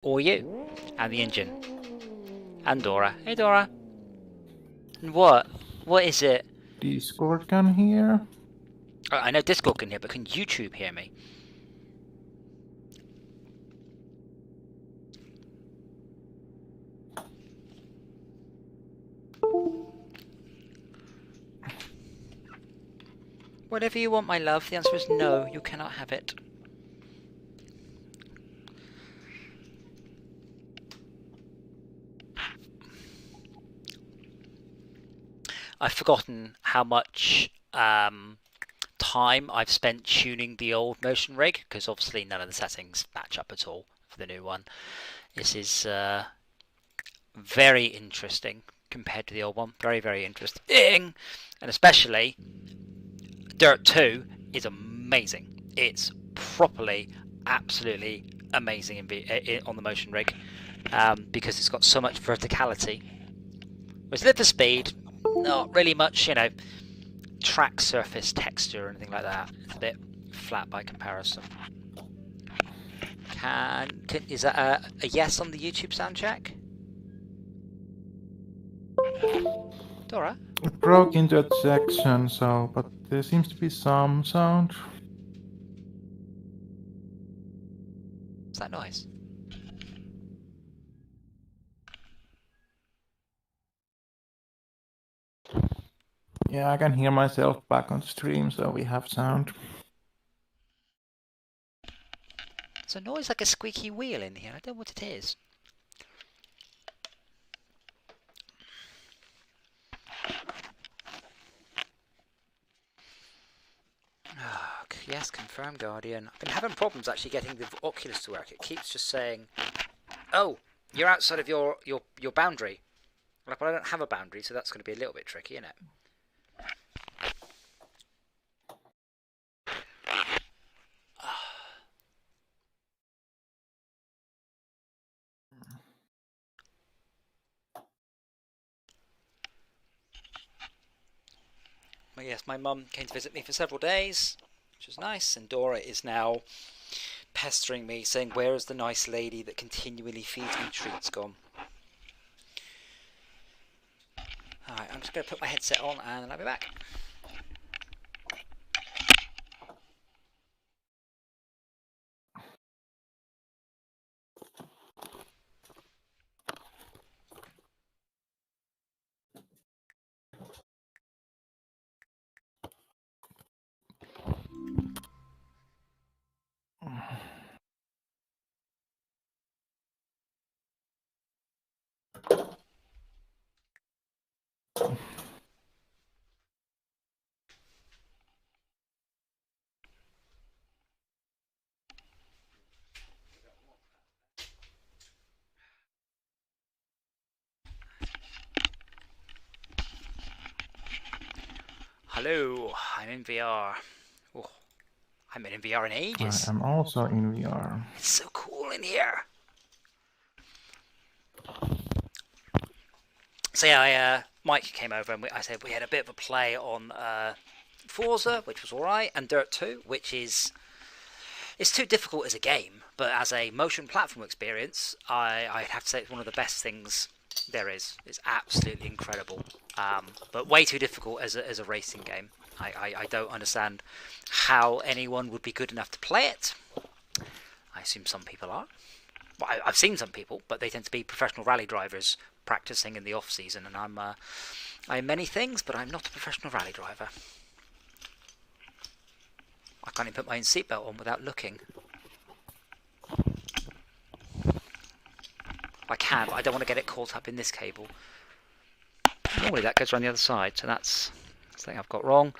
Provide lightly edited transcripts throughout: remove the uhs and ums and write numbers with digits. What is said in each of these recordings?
Or you. And the engine. And Dora. Hey, Dora. And what? What is it? Discord can hear. I know Discord can hear, but can YouTube hear me? Whatever you want, my love. The answer is no, you cannot have it. I've forgotten how much time I've spent tuning the old motion rig, because obviously none of the settings match up at all for the new one. This is very interesting compared to the old one. Very, very interesting. And especially, Dirt 2 is amazing. It's properly, absolutely amazing on the motion rig, because it's got so much verticality. Whereas Live for Speed, not really much, you know, track surface texture or anything like that. It's a bit flat by comparison. Is that a yes on the YouTube sound check? Dora? It broke into a section, but there seems to be some sound. What's that noise? Yeah, I can hear myself back on stream, so we have sound. It's a noise like a squeaky wheel in here. I don't know what it is. Oh, yes, confirm, Guardian. I've been having problems actually getting the Oculus to work. It keeps just saying, "Oh, you're outside of your boundary." Like, well, I don't have a boundary, so that's going to be a little bit tricky, isn't it? Well, yes, my mum came to visit me for several days, which was nice, and Dora is now pestering me, saying, "Where is the nice lady that continually feeds me treats gone?" Alright, I'm just going to put my headset on and then I'll be back. Hello, I'm in VR. Oh, I haven't been in VR in ages. I am also in VR. It's so cool in here. So yeah, Mike came over and I said we had a bit of a play on Forza, which was alright, and Dirt 2, which is... It's too difficult as a game, but as a motion platform experience, I'd have to say it's one of the best things there is. It's absolutely incredible, but way too difficult as a racing game. I don't understand how anyone would be good enough to play it. I assume some people are. Well, I've seen some people, but they tend to be professional rally drivers practicing in the off season, and I'm many things, but I'm not a professional rally driver. I can't even put my own seatbelt on without looking. I can, but I don't want to get it caught up in this cable. Normally that goes around the other side, so that's something I've got wrong.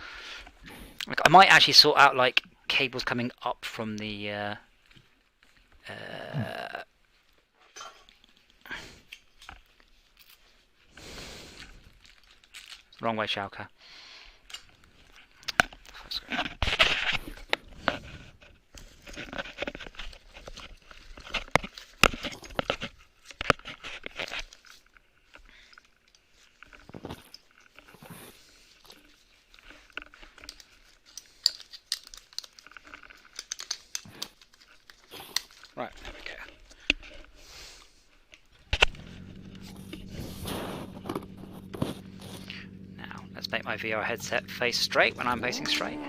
Like, I might actually sort out like cables coming up from the wrong way, Shauka. Right, there we go. my VR headset face straight when I'm facing straight.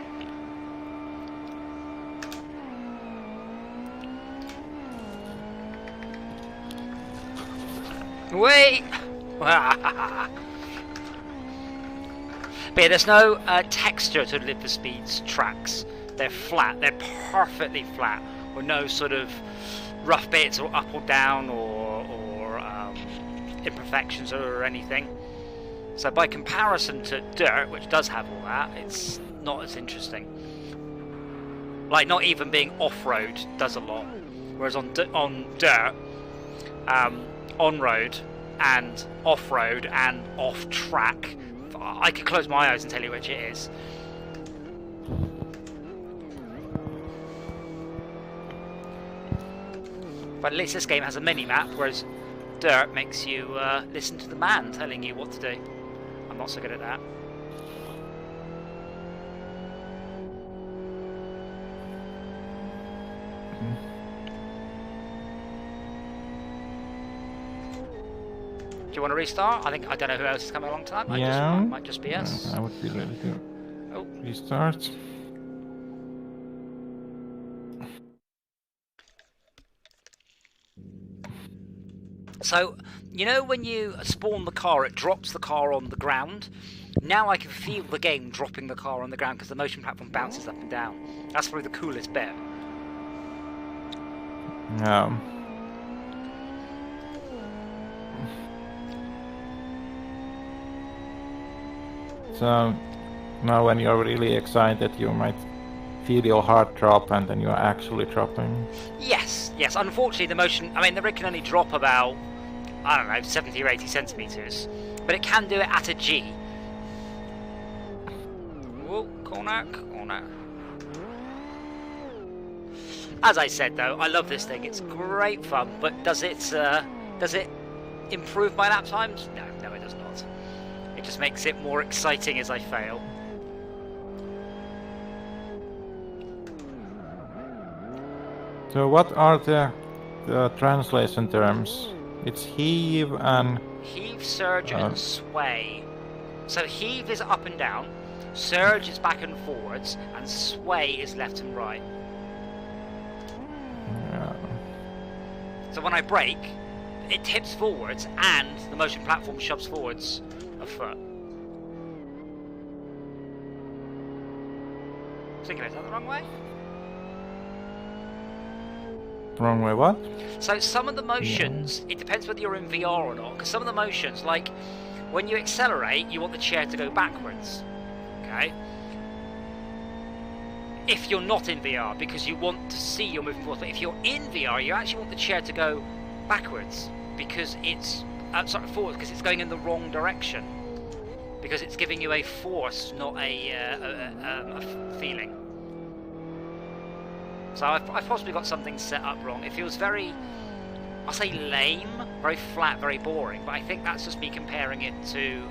Wait! But yeah, there's no texture to Live for Speed's tracks. They're flat, they're perfectly flat, with no sort of rough bits or up or down or imperfections or anything. So by comparison to Dirt, which does have all that, it's not as interesting. Like, not even being off-road does a lot. Whereas on Dirt, on-road and off-road and off-track, I can close my eyes and tell you which it is. But at least this game has a mini-map, whereas Dirt makes you listen to the man telling you what to do. I'm not so good at that. Do you want to restart? I don't know who else is coming along tonight. Might just be us. I would be ready to restart. So, you know when you spawn the car, it drops the car on the ground? Now I can feel the game dropping the car on the ground because the motion platform bounces up and down. That's probably the coolest bit. So, now when you're really excited, you might feel your heart drop and then you're actually dropping. Yes. Unfortunately, the motion... I mean, the rig can only drop about, I don't know, 70 or 80 centimetres. But it can do it at a G. Whoa, corner. As I said, though, I love this thing. It's great fun, but does it improve my lap times? No, it does not. It just makes it more exciting as I fail. So what are the translation terms? It's heave and... Heave, surge and sway. So heave is up and down, surge is back and forwards, and sway is left and right. Yeah. So when I brake, it tips forwards and the motion platform shoves forwards a foot. Thinking, is that the wrong way? Wrong way what? So some of the motions, it depends whether you're in VR or not, because some of the motions, like when you accelerate, you want the chair to go backwards, okay? If you're not in VR, because you want to see you're moving forward, but if you're in VR, you actually want the chair to go backwards, because it's, forward, because it's going in the wrong direction, because it's giving you a force, not a feeling. So I've possibly got something set up wrong. It feels very, I'll say lame, very flat, very boring, but I think that's just me comparing it to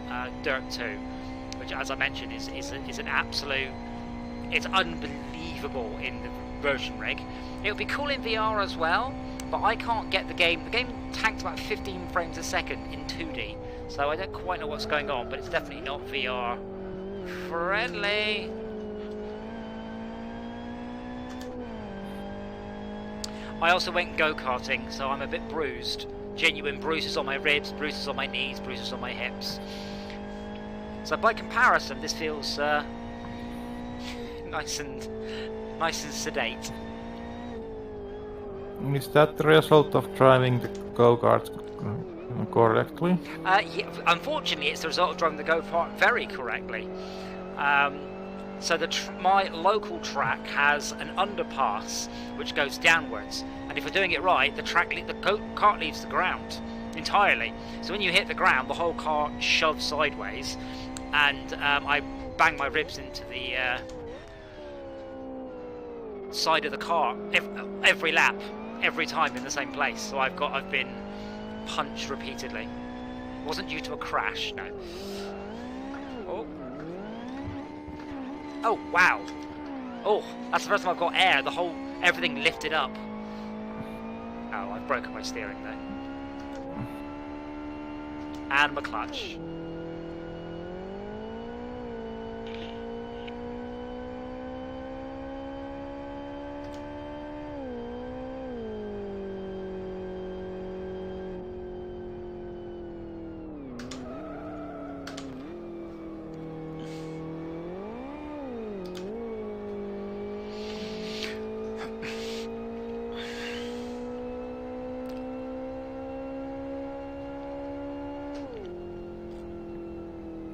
Dirt 2, which, as I mentioned, is an absolute, it's unbelievable in the version rig. It would be cool in VR as well, but I can't get the game. The game tanks about 15 frames a second in 2D, so I don't quite know what's going on, but it's definitely not VR friendly. I also went go-karting, so I'm a bit bruised. Genuine bruises on my ribs, bruises on my knees, bruises on my hips. So by comparison, this feels nice and sedate. Is that the result of driving the go-kart correctly? Yeah, unfortunately, it's the result of driving the go-kart very correctly. So my local track has an underpass which goes downwards, and if we're doing it right, the go-kart leaves the ground entirely. So when you hit the ground, the whole car shoves sideways, and I bang my ribs into the side of the car every lap, every time in the same place. So I've been punched repeatedly. It wasn't due to a crash, no. Oh, wow. Oh, that's the first time I've got air. Everything lifted up. Oh, I've broken my steering there. And my clutch.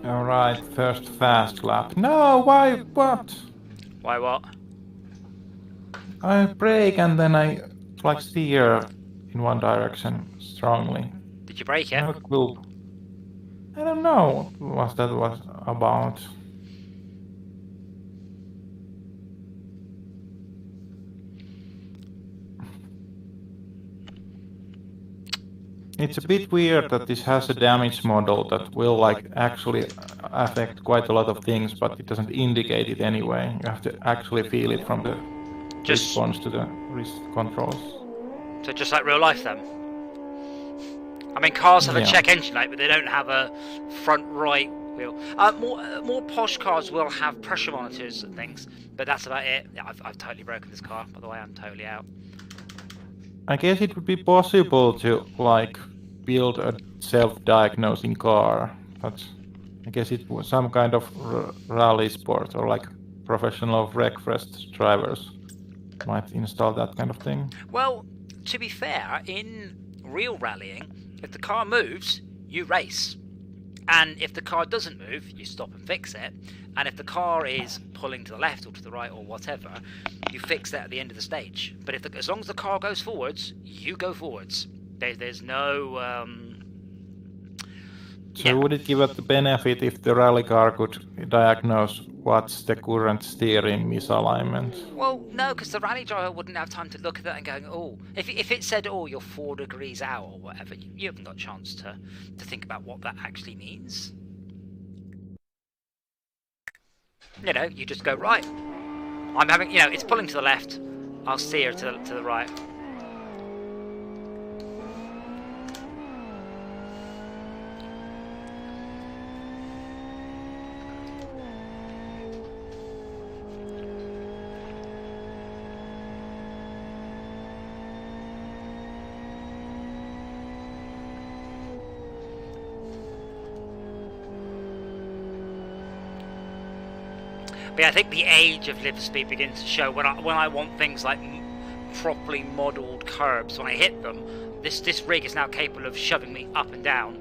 Alright, first fast lap. No, why? What? Why what? I brake and then I like steer in one direction strongly. Did you break I it? have a clue. I don't know what that was about. It's a bit weird that this has a damage model that will like actually affect quite a lot of things, but it doesn't indicate it anyway. You have to actually feel it from the Just response to the wrist controls. so just like real life then. I mean, cars have a Yeah. check engine light, but they don't have a front right wheel. More posh cars will have pressure monitors and things, but that's about it. Yeah, I've totally broken this car. By the way, I'm totally out. I guess it would be possible to like build a self-diagnosing car, but I guess it was some kind of rally sport or like professional wreckfest drivers might install that kind of thing. Well, to be fair, in real rallying, if the car moves, you race. And if the car doesn't move, you stop and fix it. And if the car is pulling to the left or to the right or whatever, you fix that at the end of the stage. But as long as the car goes forwards, you go forwards. There's no... So would it give it the benefit if the rally car could diagnose what's the current steering misalignment? Well, no, because the rally driver wouldn't have time to look at that and going, oh, if it said, oh, you're 4 degrees out or whatever, you haven't got a chance to think about what that actually means. You know, you just go, right, I'm having, you know, it's pulling to the left, I'll steer to the right. But yeah, I think the age of liver speed begins to show when I want things like properly modelled curbs. When I hit them, this rig is now capable of shoving me up and down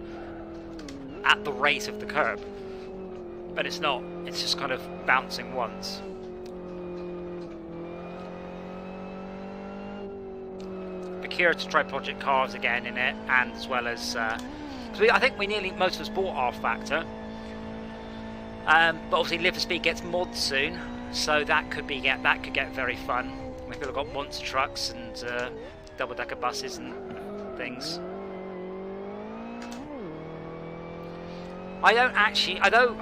at the rate of the curb. But it's not. It's just kind of bouncing once. Be curious to try Project Cars again in it, and as well as I think most of us bought R Factor. But obviously Live for Speed gets mods soon, so that could get very fun. Maybe we've got monster trucks and double-decker buses and things. I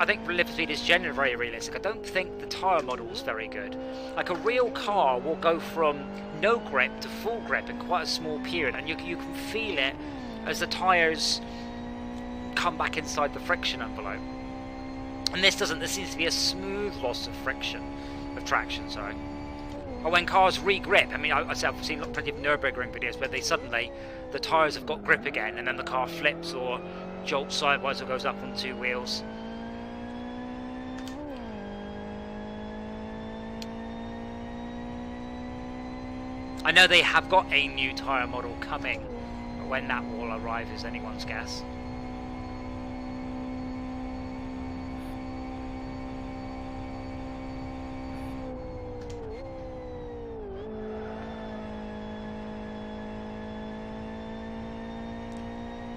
think Live for Speed is generally very realistic. I don't think the tyre model is very good. Like a real car will go from no grip to full grip in quite a small period, and you can feel it as the tyres come back inside the friction envelope. And this doesn't. There seems to be a smooth loss of traction. Sorry. Or when cars re-grip. I mean, I've seen plenty of Nürburgring videos where the tyres have got grip again, and then the car flips or jolts sideways or goes up on 2 wheels. I know they have got a new tyre model coming, but when that will arrive is anyone's guess.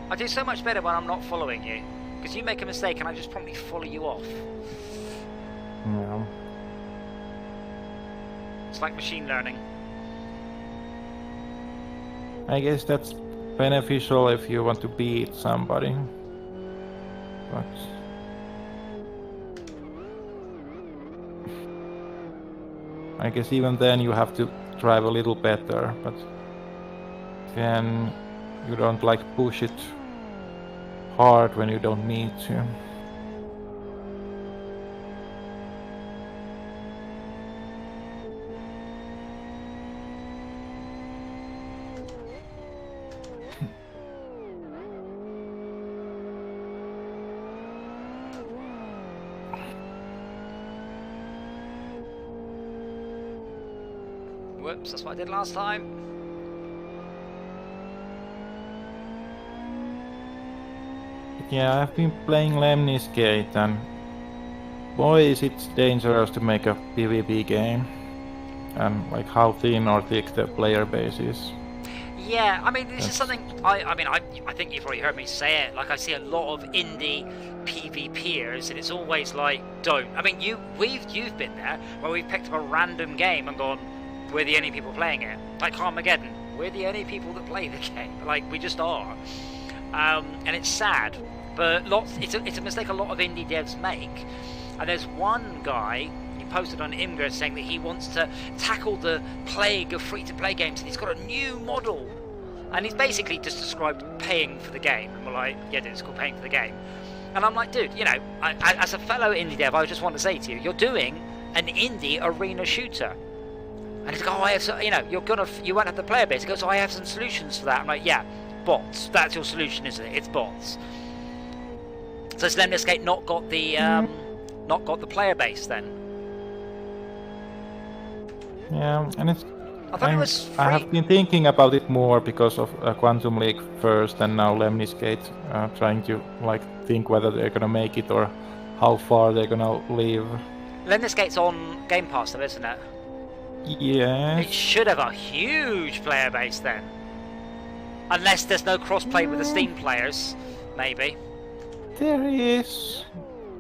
I do so much better when I'm not following you, because you make a mistake and I just promptly follow you off. Yeah. It's like machine learning. I guess that's beneficial if you want to beat somebody. But I guess even then you have to drive a little better, but then you don't like push it hard when you don't need to. Whoops, that's what I did last time. Yeah, I've been playing Lemnis Gate, and boy, is it dangerous to make a PvP game. And like how thin or thick the player base is. Yeah, I mean, this is something I think you've already heard me say it. Like, I see a lot of indie PvPers, and it's always like, don't. I mean, you've been there where we've picked up a random game and gone, we're the only people playing it. Like Armageddon, we're the only people that play the game. Like, we just are. And it's sad, but it's a mistake a lot of indie devs make. And there's one guy, he posted on Imgur saying that he wants to tackle the plague of free-to-play games, and he's got a new model. And he's basically just described paying for the game. And we're like, yeah, dude, it's called paying for the game. And I'm like, dude, you know, as a fellow indie dev, I just want to say to you, you're doing an indie arena shooter. And he's like, oh, I have some, you know, you won't have the player base. He goes, oh, I have some solutions for that. I'm like, yeah, bots. That's your solution, isn't it? It's bots. So has Lemnis Gate not got the player base then? Yeah, and it's. I thought it was free. I have been thinking about it more because of Quantum League first, and now Lemnis Gate. Trying to like think whether they're gonna make it or how far they're gonna live. Lemnis Gate's on Game Pass, though, isn't it? Yeah. It should have a huge player base then. Unless there's no cross-play with the Steam players, maybe. There is,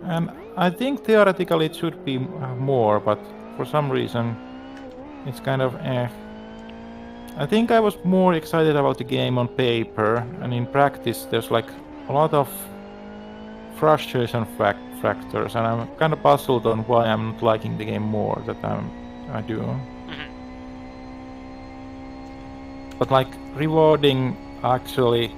and I think theoretically it should be more, but for some reason it's kind of eh. I think I was more excited about the game on paper, and in practice there's like a lot of frustration factors, and I'm kind of puzzled on why I'm not liking the game more than I do. Mm-hmm. But like rewarding actually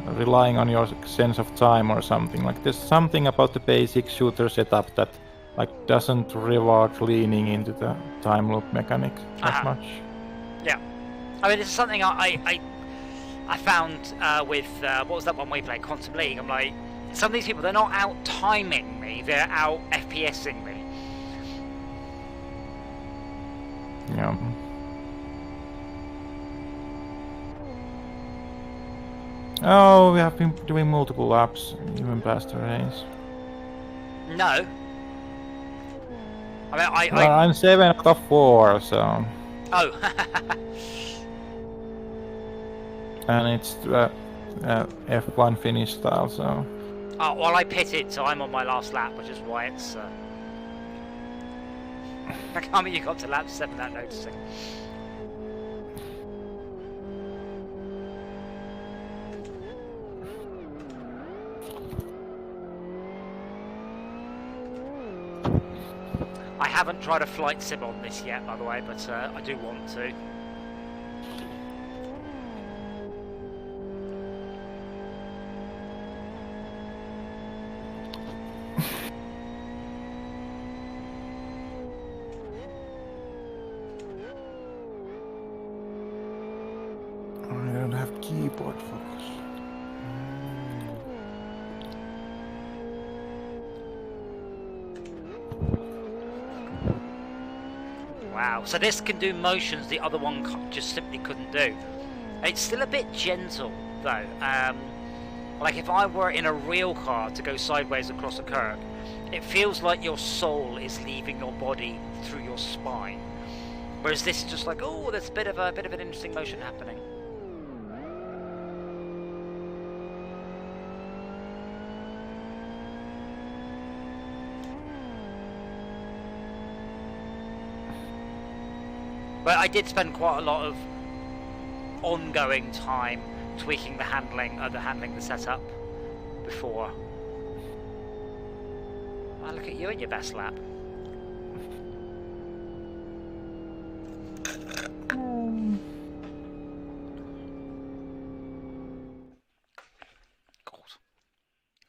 relying on your sense of time or something, like there's something about the basic shooter setup that like doesn't reward leaning into the time loop mechanic as much. Yeah, I mean, this is something I found with what was that one we played, Quantum League. I'm like, some of these people, they're not out timing me, they're out FPSing me. Yeah. Oh, we have been doing multiple laps, even past the race. No. I mean, well, I'm 7 out of 4, so... Oh. And it's F1 finish style, so... Oh, well, I pitted, so I'm on my last lap, which is why it's... I can't believe you got to lap 7 without noticing. I haven't tried a flight sim on this yet, by the way, but I do want to. I don't have keyboard focus. Wow, so this can do motions the other one just simply couldn't do. It's still a bit gentle, though. Like if I were in a real car to go sideways across a curb, it feels like your soul is leaving your body through your spine. Whereas this is just like, oh, there's a bit of an interesting motion happening. But I did spend quite a lot of ongoing time tweaking the handling, the setup before. Oh, look at you in your best lap. God.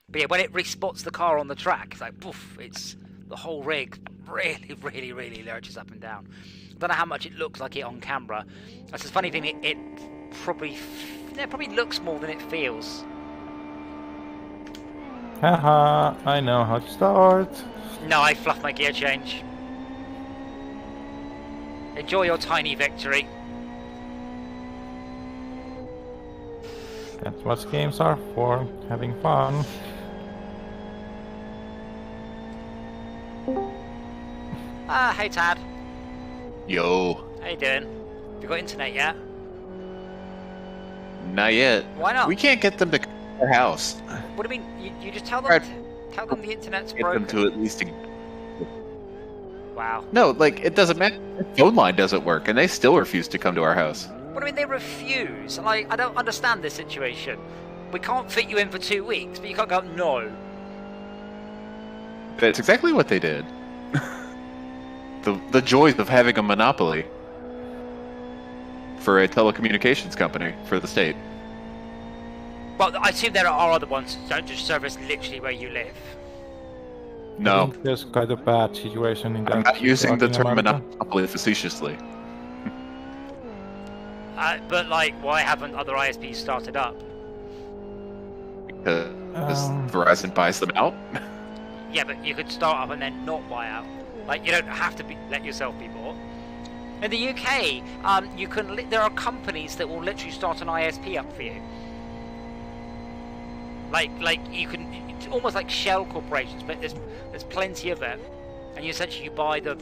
But yeah, when it respots the car on the track, it's like, poof, it's the whole rig really lurches up and down. I don't know how much it looks like it on camera. That's the funny thing, it probably looks more than it feels. Haha, I know how to start. No, I fluffed my gear change. Enjoy your tiny victory. That's what games are for, having fun. Hey Tad. Yo. How you doing? You got internet yet? Not yet. Why not? We can't get them to come to our house. What do you mean? You just tell them Right. tell them the internet's Get broken. them to at least... Wow. No, like, it doesn't matter. The phone line doesn't work, and they still refuse to come to our house. What do you mean they refuse? Like, I don't understand this situation. We can't fit you in for 2 weeks, but you can't go, no. That's exactly what they did. The joys of having a monopoly for a telecommunications company for the state. Well, I assume there are other ones that don't just service literally where you live. I No, think there's quite a bad situation in that. I'm not using the Latin term America. monopoly facetiously. But, like, why haven't other ISPs started up? Because Um. Verizon buys them out. Yeah, but you could start up and then not buy out. Like, you don't have to let yourself be bought. In the UK, you can. There are companies that will literally start an ISP up for you. Like you can, it's almost like shell corporations, but there's plenty of it, and you essentially buy the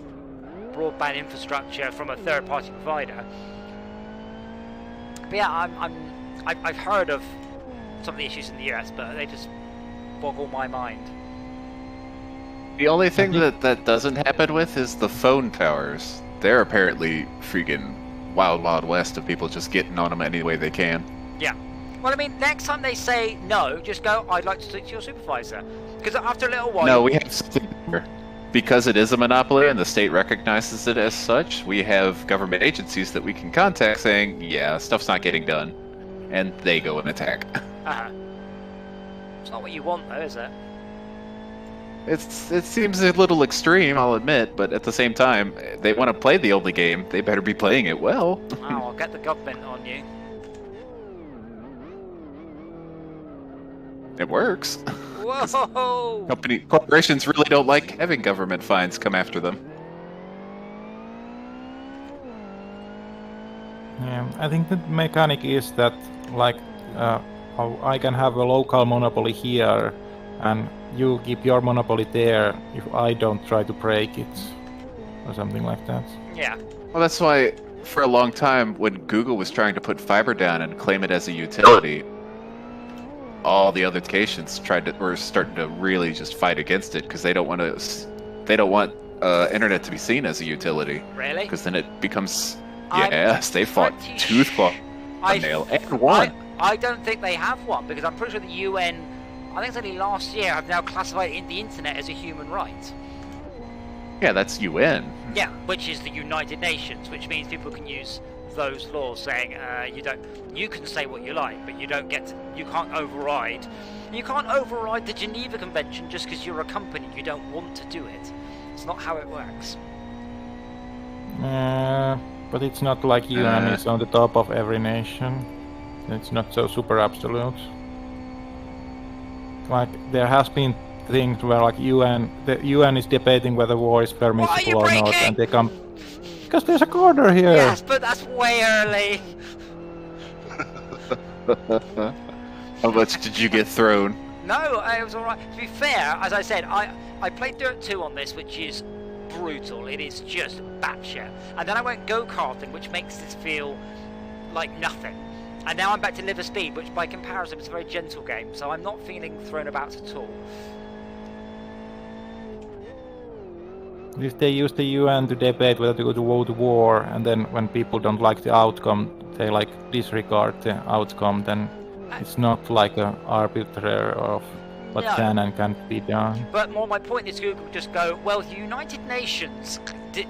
broadband infrastructure from a third-party provider. But yeah, I've heard of some of the issues in the US, but they just boggle my mind. The only thing that doesn't happen with is the phone towers. They're apparently freaking wild, wild west of people just getting on them any way they can. Yeah. Well, I mean, next time they say no, just go, I'd like to speak to your supervisor. Because after a little while... No, we have something here. Because it is a monopoly and the state recognizes it as such, we have government agencies that we can contact saying, yeah, stuff's not getting done. And they go and attack. Uh-huh. It's not what you want, though, is it? It seems a little extreme, I'll admit, but at the same time, they want to play the only game, they better be playing it well. Oh, I'll get the government on you. It works. Whoa! Corporations really don't like having government fines come after them. Yeah, I think the mechanic is that, like, I can have a local monopoly here, and you keep your monopoly there if I don't try to break it, or something like that. Yeah. Well, that's why, for a long time, when Google was trying to put fiber down and claim it as a utility, all the other locations were starting to really just fight against it because they don't want internet to be seen as a utility. Really? Because then it becomes I'm yes, they fought pretty tooth claw nail and won. I don't think they have one, because I'm pretty sure the UN, I think it's only last year, have now classified the internet as a human right. Yeah, that's UN. Yeah, which is the United Nations, which means people can use those laws saying you can say what you like, but you can't override the Geneva Convention just because you're a company. You don't want to do it. It's not how it works. But it's not like UN is on the top of every nation. It's not so super absolute. Like, there has been things where, like, the UN is debating whether war is permissible or not, and they come... Because there's a corner here! Yes, but that's way early! How much did you get thrown? No, it was alright. To be fair, as I said, I played Dirt 2 on this, which is brutal. It is just batshit. And then I went go-karting, which makes this feel like nothing. And now I'm back to Liver Speed, which by comparison is a very gentle game, so I'm not feeling thrown about at all. If they use the UN to debate whether to go to war, and then when people don't like the outcome, they like disregard the outcome, then it's not like an arbiter of what can and can't be done. But more my point is Google just go, well, the United Nations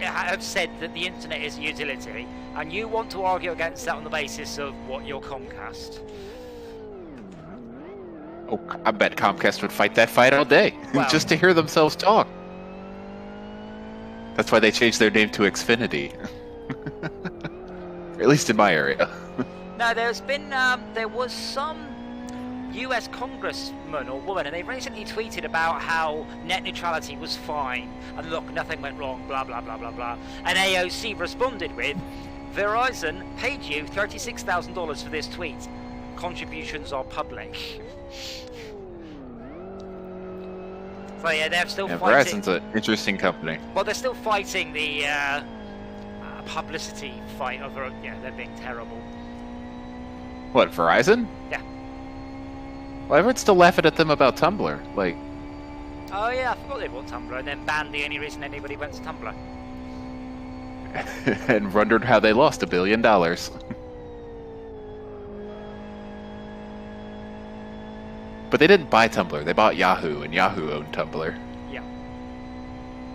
have said that the internet is a utility, and you want to argue against that on the basis of what, your Comcast? Oh, I bet Comcast would fight that fight all day, Well, just to hear themselves talk. That's why they changed their name to Xfinity. At least in my area. No, there was some US congressman or woman, and they recently tweeted about how net neutrality was fine, and look, nothing went wrong, blah blah blah blah blah. And AOC responded with, Verizon paid you $36,000 for this tweet. Contributions are public. So yeah, they're still Yeah, fighting. Verizon's an interesting company. Well, they're still fighting the publicity fight over. Yeah, they're being terrible. What, Verizon? Yeah. Well, everyone's still laughing at them about Tumblr. Like, Oh yeah, I forgot they bought Tumblr and then banned the only reason anybody went to Tumblr. and wondered how they lost $1 billion. But they didn't buy Tumblr. They bought Yahoo, and Yahoo owned Tumblr.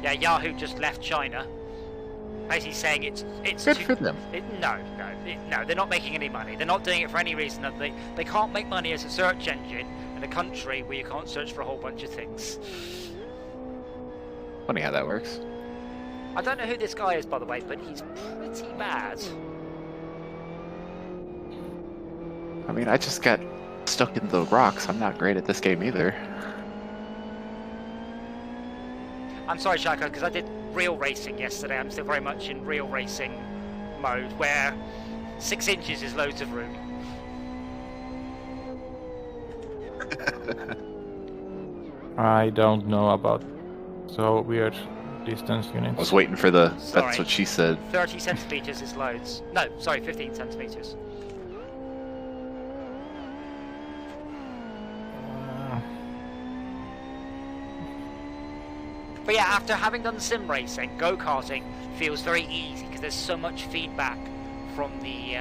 Yeah, Yahoo just left China, basically saying it's Good too, for them. No, they're not making any money. They're not doing it for any reason. They can't make money as a search engine in a country where you can't search for a whole bunch of things. Funny how that works. I don't know who this guy is, by the way, but he's pretty bad. I mean, I just got stuck in the rocks. I'm not great at this game either. I'm sorry, Shaka, because I did real racing yesterday. I'm still very much in real racing mode, where 6 inches is loads of room. I don't know about so weird distance units. I was waiting for the... Sorry. That's what she said. 30 centimeters is loads. No, sorry, 15 centimeters. But yeah, after having done sim racing, go-karting feels very easy because there's so much feedback from the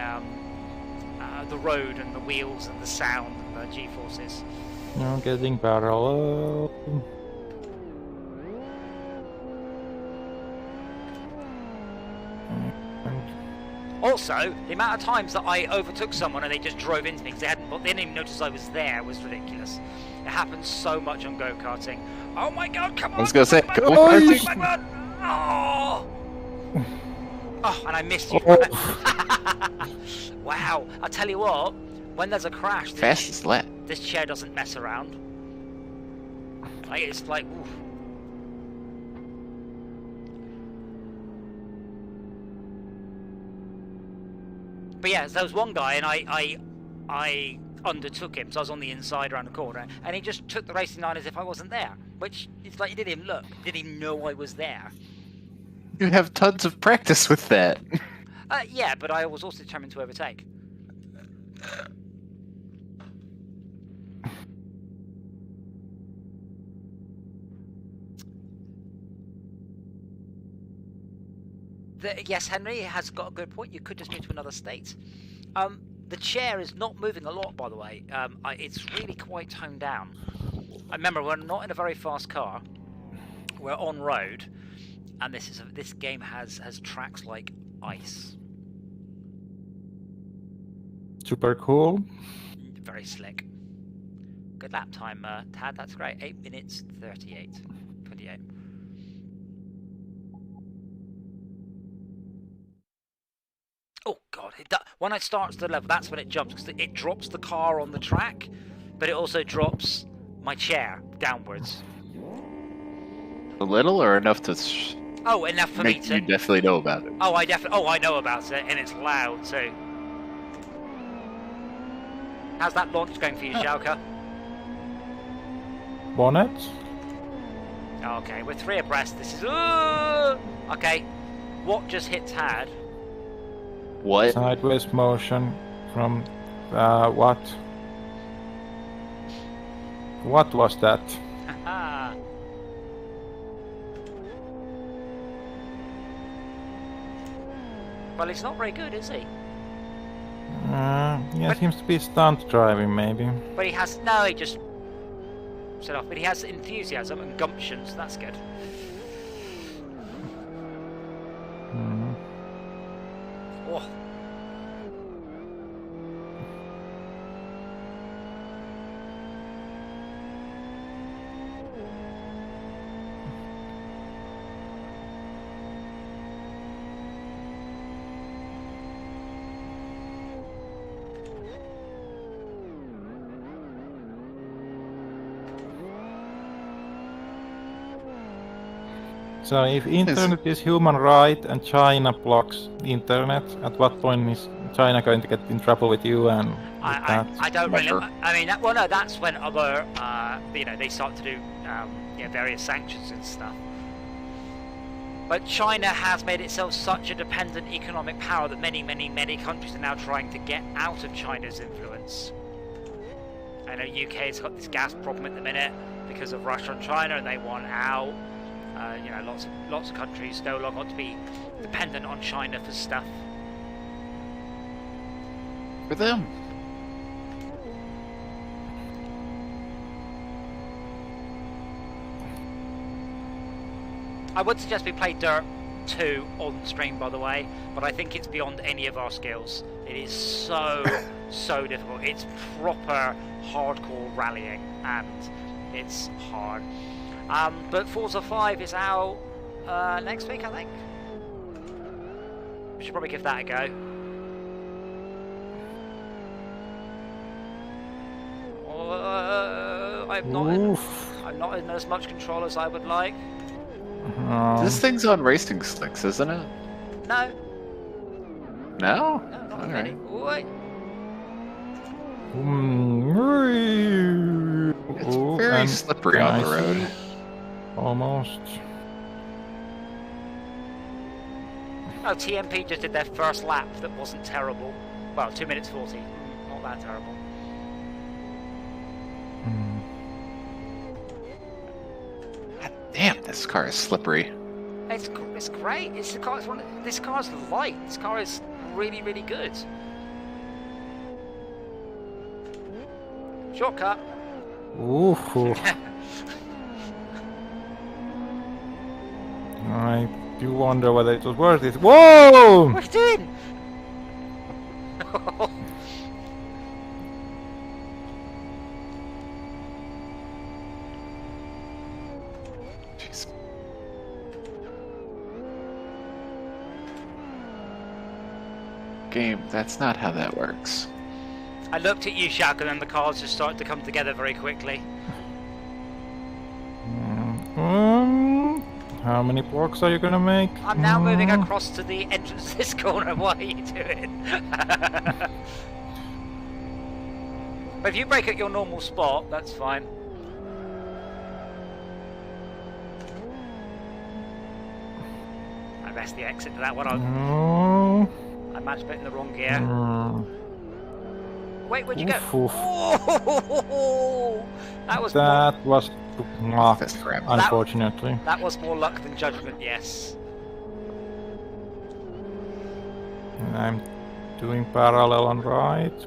road and the wheels and the sound and the G-forces. No, getting parallel. Also, the amount of times that I overtook someone and they just drove into me because they didn't even notice I was there was ridiculous. It happens so much on go-karting. Oh my god, come on! I was gonna say, come go on, karting. come on, oh! Oh, and I missed you. Wow, I'll tell you what, when there's a crash, Fast as that. this chair doesn't mess around. Like, it's like, oof. But yeah, there was one guy, and I undertook him, so I was on the inside around the corner, and he just took the racing line as if I wasn't there. Which, it's like, he didn't even look, didn't even know I was there. You have tons of practice with that. Yeah, but I was also determined to overtake. Yes, Henry has got a good point. You could just move to another state. The chair is not moving a lot, by the way. It's really quite toned down. I remember, we're not in a very fast car. We're on road, and this game has tracks like ice. Super cool. Very slick. Good lap time, Tad. That's great. 8 minutes 38. 28. Oh god! When it starts the level, that's when it jumps because it drops the car on the track, but it also drops my chair downwards. A little or enough to Oh, enough for me make to. you definitely know about it. Oh, I know about it, and it's loud too. How's that launch going for you, Schalke? Bonnet. Okay, we're 3 abreast. This is okay. What just hit Tad? What? Sideways motion from what? What was that? Haha. Well, he's not very good, is he? Yeah, seems to be stunt driving, maybe. But he has no. He just set off. But he has enthusiasm and gumption, so that's good. Oh. So if internet is human right and China blocks the internet, at what point is China going to get in trouble with you and with that? I don't really. Never. I mean, well, no, that's when other, they start to do various sanctions and stuff. But China has made itself such a dependent economic power that many countries are now trying to get out of China's influence. I know UK's got this gas problem at the minute because of Russia and China, and they want out. Lots of countries no longer want to be dependent on China for stuff. For them. I would suggest we play Dirt 2 on stream, by the way, but I think it's beyond any of our skills. It is so difficult. It's proper hardcore rallying, and it's hard. But Forza 5 is out next week, I think. We should probably give that a go. I'm not in as much control as I would like. This thing's on racing slicks, isn't it? No. No? No, not All really. right. It's Ooh, very and slippery on the icy. road. Almost. Oh, TMP just did their first lap that wasn't terrible. Well, 2 minutes 40. Not that terrible. God damn, this car is slippery. It's great. This car's light. This car is really good. Shortcut. Ooh. I do wonder whether it was worth it. Whoa! What are you doing? Jeez. Game, that's not how that works. I looked at you, Shaq, and then the cars just started to come together very quickly. How many blocks are you gonna make? I'm now moving across to the entrance to this corner. What are you doing? But if you break at your normal spot, that's fine. I messed the exit to that one. I managed to put it in the wrong gear. Wait, where'd you go? Oh, that was luck, That's crap. unfortunately. that was more luck than judgment. Yes. I'm doing parallel on right,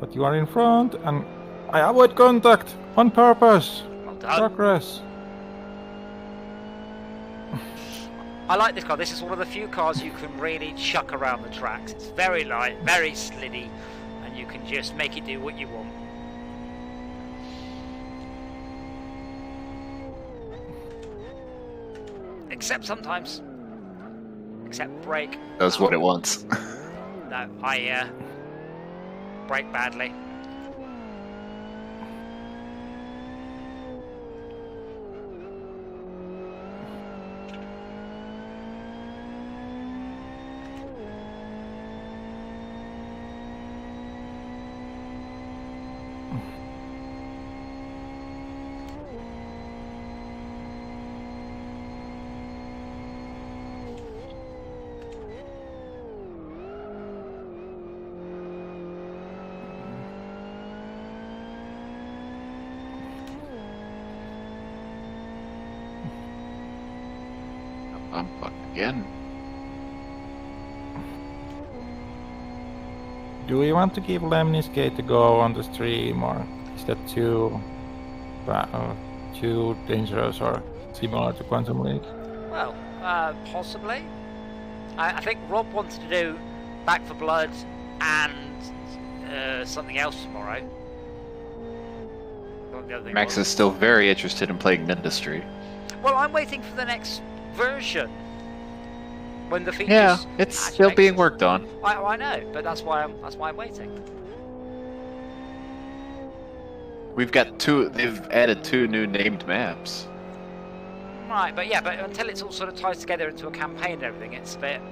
but you are in front, and I avoid contact on purpose. Well done. Progress. I like this car. This is one of the few cars you can really chuck around the tracks. It's very light, very sliddy, and you can just make it do what you want. Except sometimes. Except brake. That's what it wants. No, I brake badly. I'm fucked again. Do we want to give Lemnis Gate a go on the stream, or is that too dangerous or similar to Quantum League? Well, possibly. I think Rob wanted to do Back for Blood and something else tomorrow. What the other thing Max was. is still very interested in playing Industry. Well, I'm waiting for the next version. When the features. Yeah, it's actually still make being sense. worked on. I know, but that's why I'm waiting. We've got they've added 2 new named maps. Right, but until it's all sort of ties together into a campaign and everything, it's a bit.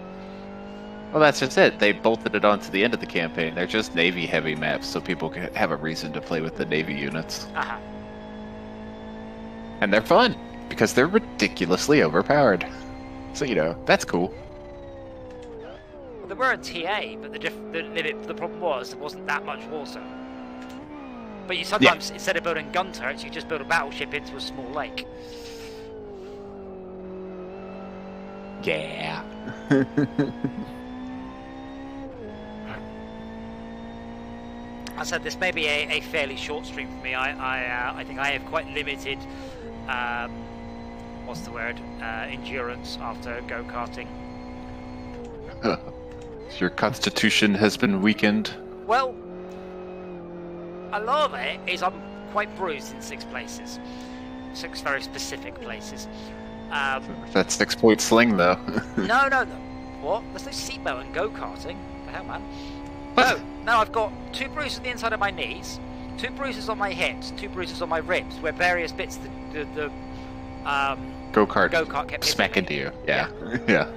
Well, that's just it. They bolted it on to the end of the campaign. They're just Navy-heavy maps, so people can have a reason to play with the Navy units. Uh-huh. And they're fun because they're ridiculously overpowered. So that's cool. Well, they were in TA, but the problem was there wasn't that much water. But you sometimes, instead of building gun turrets, you just build a battleship into a small lake. Yeah. I said this may be a fairly short stream for me. I think I have quite limited, what's the word, endurance after go-karting. Your constitution has been weakened. Well, a lot of it is I'm quite bruised in 6 places. 6 very specific places. That 6-point sling, though. No. What? There's no seatbelt in go-karting. What the hell, man? What? No, I've got 2 bruises on the inside of my knees, 2 bruises on my hips, 2 bruises on my ribs, where various bits of the go-kart kept smack into hitting me. you. Yeah. Yeah.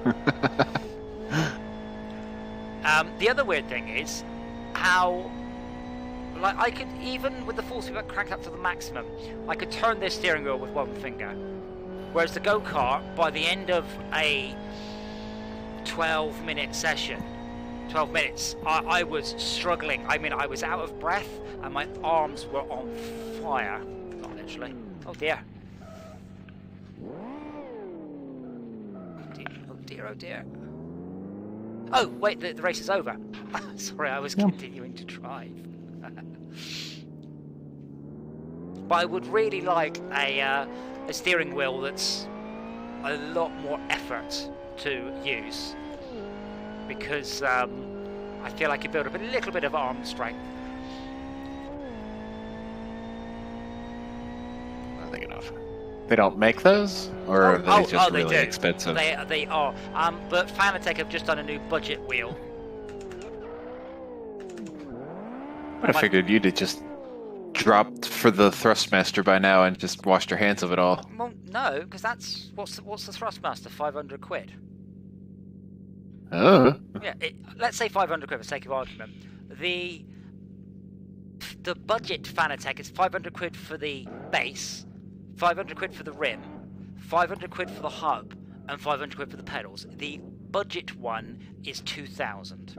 The other weird thing is how, like, I could, even with the full speed cranked up to the maximum, I could turn this steering wheel with 1 finger. Whereas the go-kart, by the end of a 12-minute session, 12 minutes, I was struggling. I mean, I was out of breath and my arms were on fire. Not literally. Oh dear. Oh dear, oh dear. Oh, wait, the race is over. Sorry, I was continuing to drive. But I would really like a steering wheel that's a lot more effort to use. Because I feel I could build up a little bit of arm strength. I think enough. They don't make those, or are they just really expensive? They are. But Fanatec have just done a new budget wheel. I figured you'd have just dropped for the Thrustmaster by now and just washed your hands of it all. Well, no, because that's what's the Thrustmaster? 500 quid. Oh. Yeah, let's say 500 quid for sake of argument. The budget Fanatec is 500 quid for the base, 500 quid for the rim, 500 quid for the hub, and 500 quid for the pedals. The budget one is 2,000.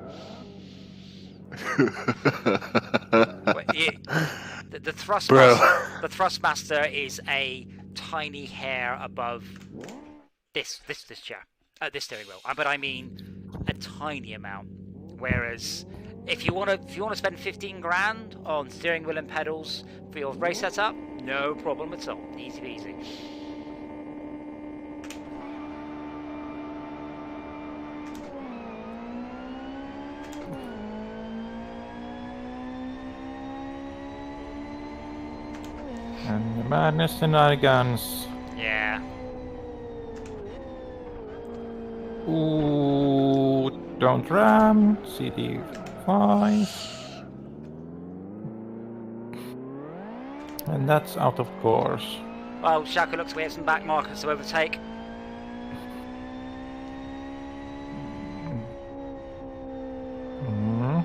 The Thrustmaster is a tiny hair above this chair. This steering wheel, but I mean a tiny amount. Whereas, if you want to spend 15 grand on steering wheel and pedals for your race setup, no problem at all, easy peasy. And the madness shenanigans. Yeah. Ooh, don't ram. CD5. And that's out of course. Well, Shaka looks like we have some back markers to overtake. Mm.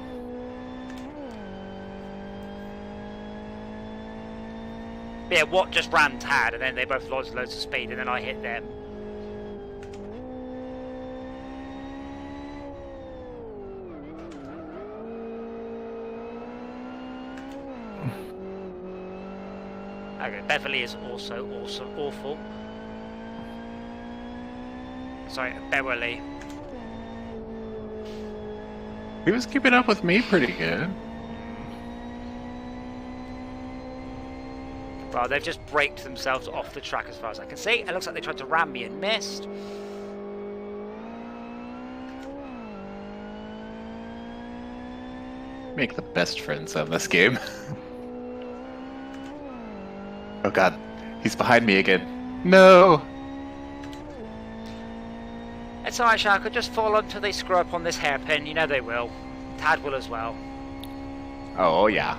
Yeah, what just ran Tad, and then they both lost loads of speed, and then I hit them. Okay, Beverly is also awful. Sorry, Beverly. He was keeping up with me pretty good. Well, they've just braked themselves off the track as far as I can see. It looks like they tried to ram me and missed. Make the best friends on this game. Oh god, he's behind me again. No! It's alright, Shaka, just fall until they screw up on this hairpin. You know they will. Tad will as well. Oh yeah.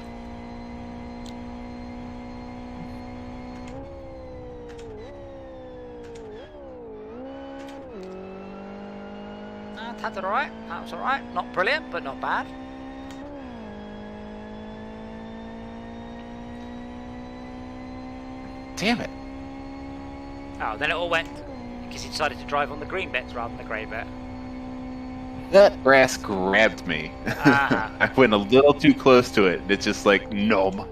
Tad's alright. That was alright. Not brilliant, but not bad. Damn it. Oh, then it all went because you decided to drive on the green bits rather than the grey bit. That grass grabbed me. Uh-huh. I went a little too close to it. It's just like, nom.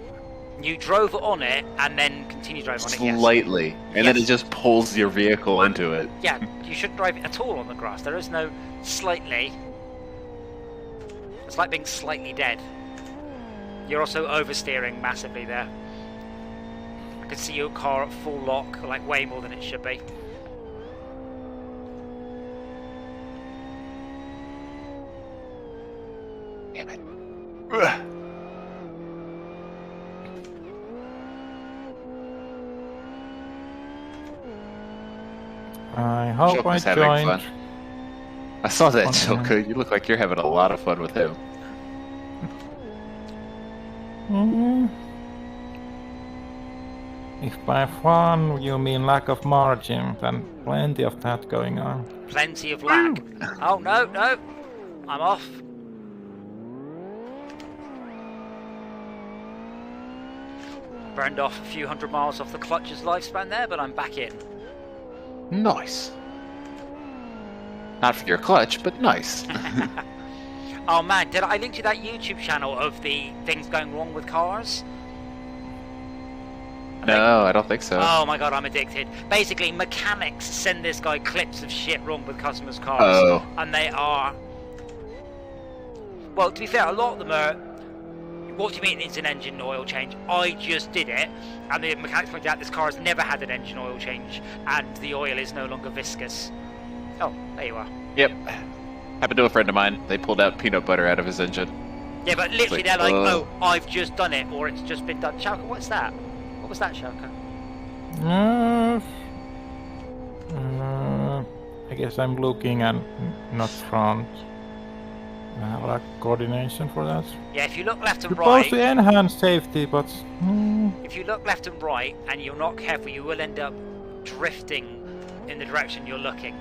You drove on it and then continued driving on it, yes. Slightly. And then it Yes. just pulls your vehicle into it. Yeah, you shouldn't drive it at all on the grass. There is no slightly. It's like being slightly dead. You're also oversteering massively there. I can see your car at full lock, like way more than it should be. Damn it. Ugh. I hope I Shoka's having joined. fun. I saw that, Fun, Shoka. You look like you're having a lot of fun with him. Mm. If by fun you mean lack of margin, then plenty of that going on. Plenty of lag. Oh, no, no. I'm off. Burned off a few hundred miles off the clutch's lifespan there, but I'm back in. Nice. Not for your clutch, but nice. Oh man, did I link you that YouTube channel of the things going wrong with cars? No, I don't think so. Oh my god, I'm addicted. Basically, mechanics send this guy clips of shit wrong with customers' cars. Oh. And they are... Well, to be fair, a lot of them are... What do you mean it's an engine oil change? I just did it, and the mechanics pointed out this car has never had an engine oil change, and the oil is no longer viscous. Oh, there you are. Yep. Happened to a friend of mine. They pulled out peanut butter out of his engine. Yeah, but literally like, they're like, oh, I've just done it, or it's just been done. Shauka, what's that? What was that, Shauka? I guess I'm looking and not front. Like coordination for that. Yeah, if you look left and Supposed right, to enhance safety, but if you look left and right and you're not careful, you will end up drifting in the direction you're looking.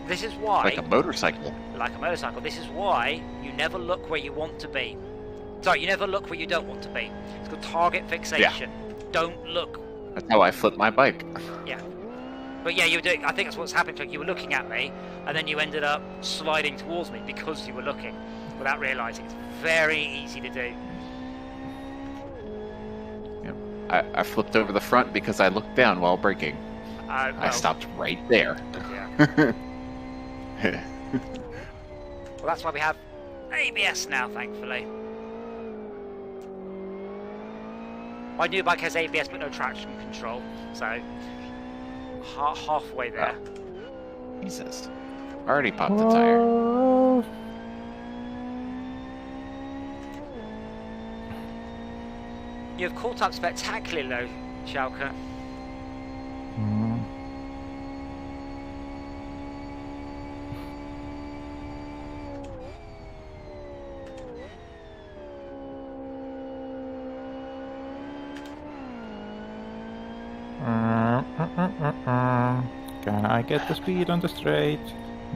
This is why, Like a motorcycle. like a motorcycle, this is why you never look where you want to be. Sorry, you never look where you don't want to be. It's called target fixation. Don't look. That's how I flipped my bike. Yeah. But yeah, you were doing, I think that's what's happened to you. You were looking at me, and then you ended up sliding towards me because you were looking without realising. It's very easy to do. Yep. I flipped over the front because I looked down while braking. I Well, stopped right there. Yeah. Well, that's why we have ABS now, thankfully. My new bike has ABS but no traction control, so halfway there. Jesus. Already popped the tire. You have caught up spectacularly though, Shauka. Can I get the speed on the straight?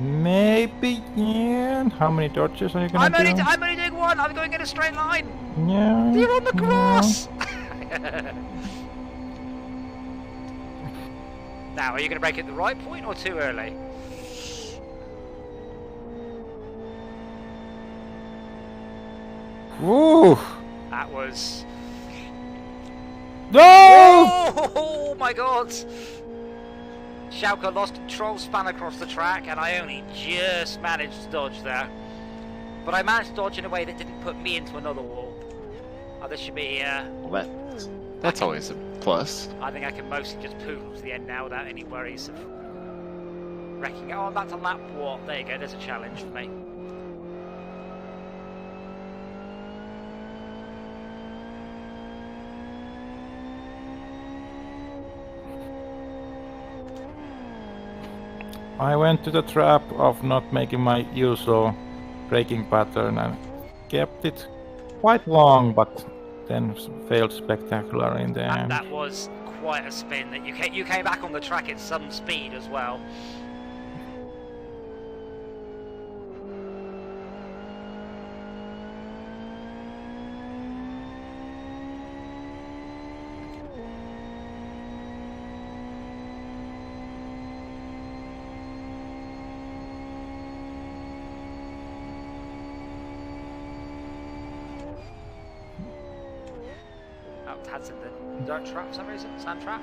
Maybe, yeah. How many dodges are you gonna do? I'm only doing one. I'm going in a straight line. Yeah. You're on the grass. Now, are you going to brake at the right point or too early? Woo! That was... No! Oh my god! Shauka lost control, span across the track, and I only just managed to dodge there. But I managed to dodge in a way that didn't put me into another wall. Oh, this should be... Well, that's always a plus. I think I can mostly just poodle to the end now without any worries of wrecking it. Oh, I'm back to lap what? There you go, there's a challenge for me. I went to the trap of not making my usual braking pattern and kept it quite long, but then failed spectacularly in the end. That was quite a spin. That you came back on the track at some speed as well. had some the dirt trap for some reason, sand trap.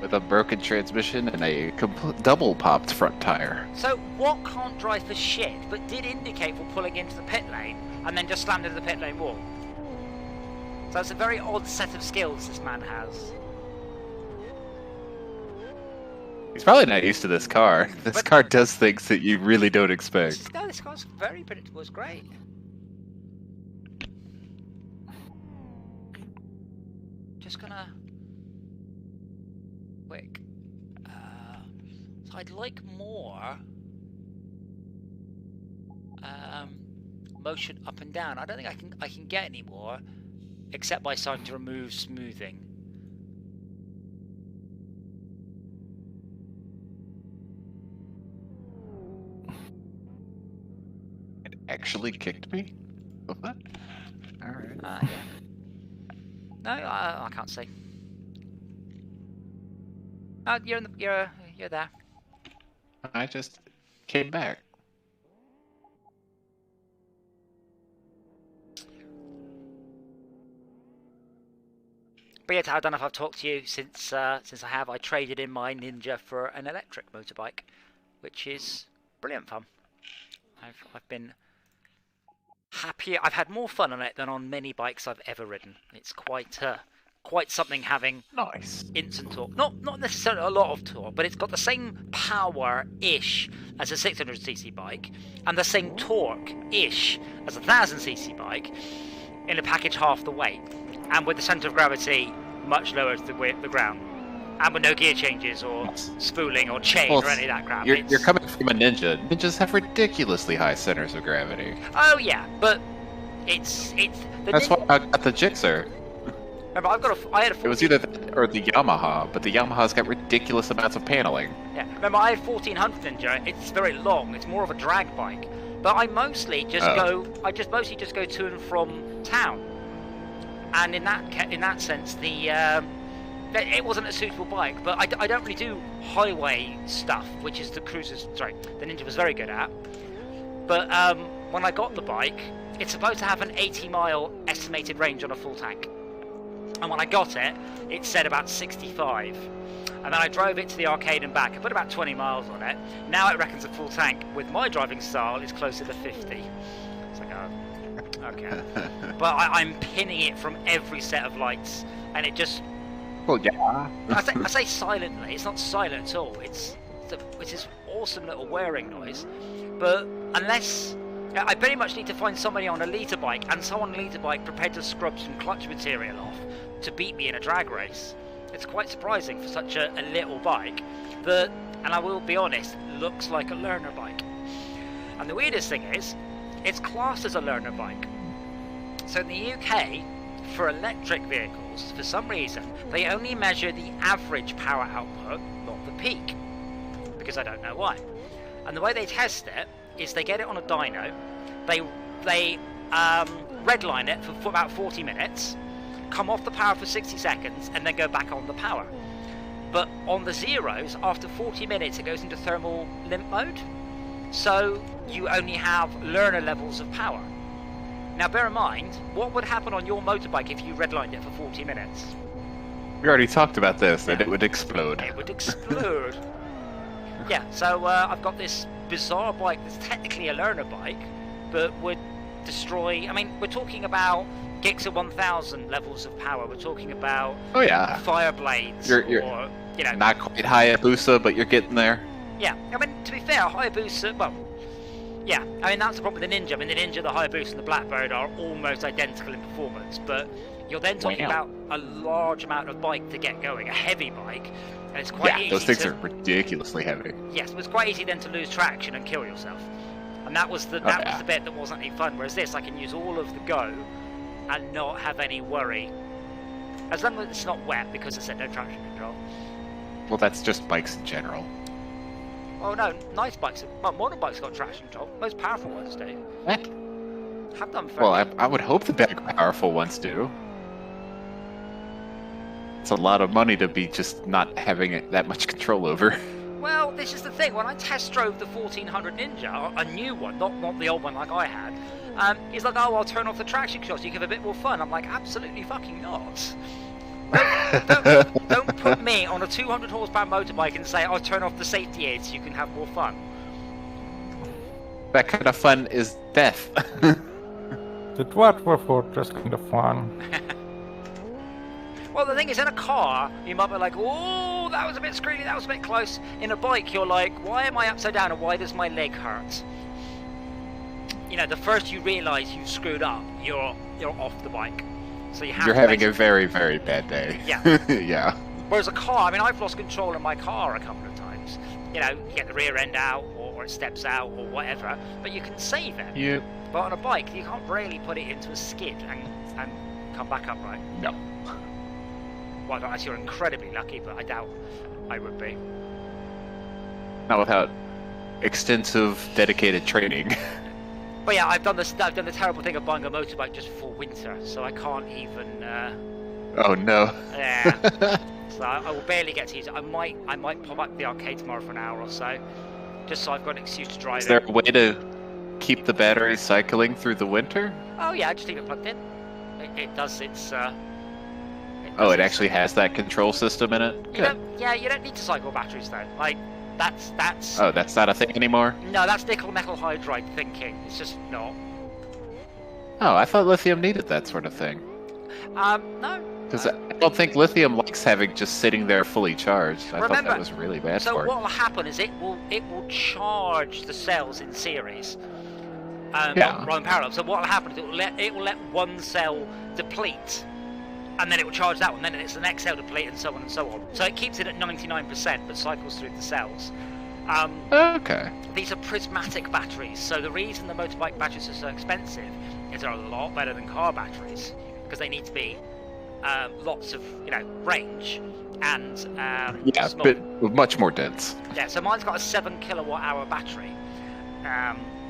With a broken transmission and a double popped front tire. So what can't drive for shit, but did indicate for pulling into the pit lane and then just slammed into the pit lane wall? So it's a very odd set of skills this man has. He's probably not used to this car. This car does things that you really don't expect. No, this car's very predictable. It's great. Just gonna quick. So I'd like more motion up and down. I don't think I can get any more, except by starting to remove smoothing. It actually kicked me? What? Alright. Yeah. No, I can't see. Oh, you're there. I just came back. But yeah, I don't know if I've talked to you since I have. I traded in my Ninja for an electric motorbike, which is brilliant fun. I've been happier. I've had more fun on it than on many bikes I've ever ridden. It's quite something having Nice. instant torque. Not necessarily a lot of torque, but it's got the same power-ish as a 600cc bike, and the same torque-ish as a 1000cc bike, in a package half the weight, and with the centre of gravity much lower to the ground, and with no gear changes or spooling or chain or any of that crap. You're coming from a Ninja. Ninjas have ridiculously high centers of gravity. Oh yeah, but it's That's why I got the Gixxer. Remember, I had a 14... It was either or the Yamaha, but the Yamaha's got ridiculous amounts of paneling. Yeah, remember I had 1400 Ninja. It's very long. It's more of a drag bike. But I mostly just go. I just mostly just go to and from town. And in that sense, it wasn't a suitable bike. But I don't really do highway stuff, which is the Ninja was very good at. But when I got the bike, it's supposed to have an 80-mile estimated range on a full tank. And when I got it, it said about 65. And then I drove it to the arcade and back. I put about 20 miles on it. Now it reckons a full tank, with my driving style, is closer to 50. It's like, oh, okay. But I'm pinning it from every set of lights, and it just... Well, yeah. I say silently. It's not silent at all. It's this awesome little whirring noise. But unless... I very much need to find somebody on a liter bike, and someone on a liter bike prepared to scrub some clutch material off to beat me in a drag race. It's quite surprising for such a little bike that, and I will be honest, looks like a learner bike. And the weirdest thing is, it's classed as a learner bike. So in the UK, for electric vehicles, for some reason, they only measure the average power output, not the peak. Because I don't know why. And the way they test it is they get it on a dyno, they redline it for about 40 minutes, come off the power for 60 seconds, and then go back on the power. But on the zeros, after 40 minutes, it goes into thermal limp mode. So you only have learner levels of power. Now bear in mind, what would happen on your motorbike if you redlined it for 40 minutes? We already talked about this, and it would explode. It would explode. Yeah, so I've got this bizarre bike that's technically a learner bike, but would destroy... I mean, we're talking about Gixxer 1000 levels of power. We're talking about fire blades. You're or, you know, not quite Hayabusa, but you're getting there. Yeah, I mean, to be fair, Hayabusa, well, yeah, I mean, that's the problem with the Ninja. I mean, the Ninja, the Hayabusa, and the Blackbird are almost identical in performance, but you're then talking about a large amount of bike to get going, a heavy bike, and it's quite easy those things are ridiculously heavy. Yes, but it's quite easy then to lose traction and kill yourself. And that was the was the bit that wasn't any fun, whereas this, I can use all of the go and not have any worry. As long as it's not wet, because it's no traction control. Well, that's just bikes in general. Oh no, nice bikes. Well, motorbikes got traction control. Most powerful ones do. What? Have done for Well, I would hope the big powerful ones do. It's a lot of money to be just not having that much control over. Well, this is the thing. When I test drove the 1400 Ninja, a new one, not the old one like I had, He's like, oh, I'll turn off the traction control so you can have a bit more fun. I'm like, absolutely fucking not. Don't put me on a 200 horsepower motorbike and say, I'll turn off the safety aids so you can have more fun. That kind of fun is death. The Dwarf Fortress kind of fun. Well, the thing is, in a car, you might be like, oh, that was a bit screeny, that was a bit close. In a bike, you're like, why am I upside down and why does my leg hurt? You know, the first you realise you've screwed up, you're off the bike. So you're having a very, very bad day. Yeah. Yeah. Whereas a car, I mean, I've lost control of my car a couple of times. You know, you get the rear end out, or it steps out, or whatever, but you can save it. Yeah. But on a bike, you can't really put it into a skid and come back upright. No. Well, unless you're incredibly lucky, but I doubt I would be. Not without extensive, dedicated training. But yeah, I've done the terrible thing of buying a motorbike just for winter, so I can't even. Oh no. Yeah. So I will barely get to use it. I might pop up the arcade tomorrow for an hour or so, just so I've got an excuse to drive it. Is there a way to keep the battery cycling through the winter? Oh yeah, just leave it plugged in. It does its. It actually has that control system in it? Good. You don't need to cycle batteries though. Like, that's... Oh, that's not a thing anymore? No, that's nickel metal hydride thinking. It's just not. Oh, I thought lithium needed that sort of thing. No. Because I don't think lithium likes having just sitting there fully charged. I thought that was really bad for it. So what will happen is it will charge the cells in series. Rather than parallel. So what will happen is it will let one cell deplete, and then it will charge that one, then it's the next cell deplete, and so on and so on. So it keeps it at 99%, but cycles through the cells. Okay. These are prismatic batteries, so the reason the motorbike batteries are so expensive is they're a lot better than car batteries, because they need to be lots of range and small. But much more dense. Yeah, so mine's got a 7 kilowatt hour battery,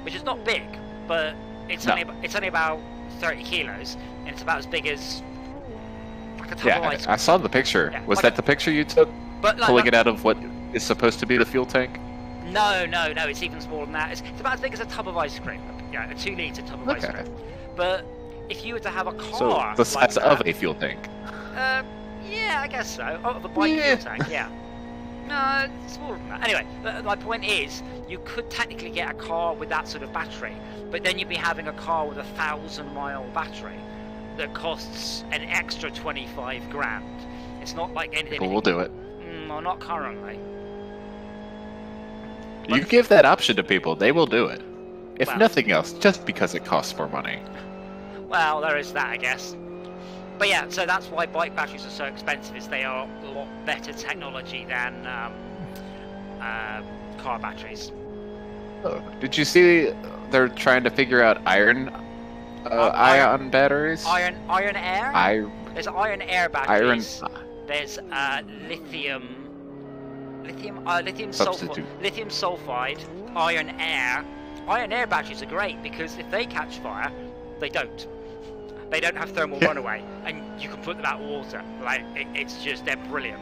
which is not big, but it's only about 30 kilos, and it's about as big as like a tub of ice cream. I saw the picture. Yeah, was that the picture you took? But pulling it out of what is supposed to be the fuel tank? No, it's even smaller than that. It's about as big as a tub of ice cream. Yeah, a 2-litre tub of ice cream. But if you were to have a car, so the size of a fuel tank. Yeah, I guess so. Oh, the bike fuel tank. Yeah. No, it's smaller than that. Anyway, my point is, you could technically get a car with that sort of battery, but then you'd be having a car with a 1,000-mile battery that costs an extra 25 grand. It's not like anything. People will do it. No, not currently. You give that option to people, they will do it. If nothing else, just because it costs more money. Well, there is that, I guess. But yeah, so that's why bike batteries are so expensive, is they are a lot better technology than car batteries. Oh, did you see they're trying to figure out ion batteries? Iron air? There's iron air batteries. There's lithium sulfide, iron air. Iron air batteries are great because if they catch fire, they don't. They don't have thermal runaway, and you can put them out of water. Like it's just, they're brilliant.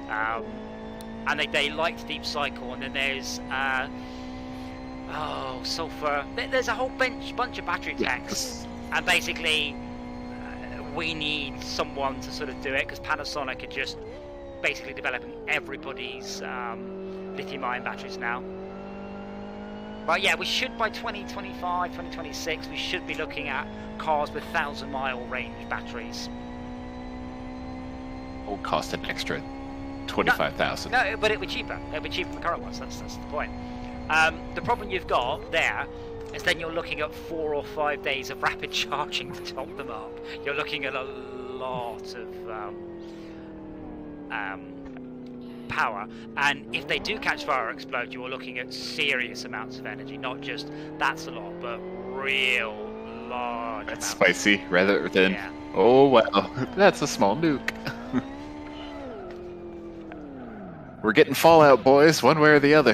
And they like to deep cycle. And then there's sulfur. There's a whole bunch of battery tanks, and basically we need someone to sort of do it because Panasonic are just basically developing everybody's lithium-ion batteries now. But yeah, we should by 2025, 2026, we should be looking at cars with 1,000-mile range batteries. Will cost an extra 25,000. No, but it'll be cheaper. It'll be cheaper than the current ones. That's the point. The problem you've got there is then you're looking at 4 or 5 days of rapid charging to top them up. You're looking at a lot of power, and if they do catch fire or explode, you are looking at serious amounts of energy, not just that's a lot, but real large amounts. Spicy rather than oh well, that's a small nuke. We're getting Fallout, boys, one way or the other.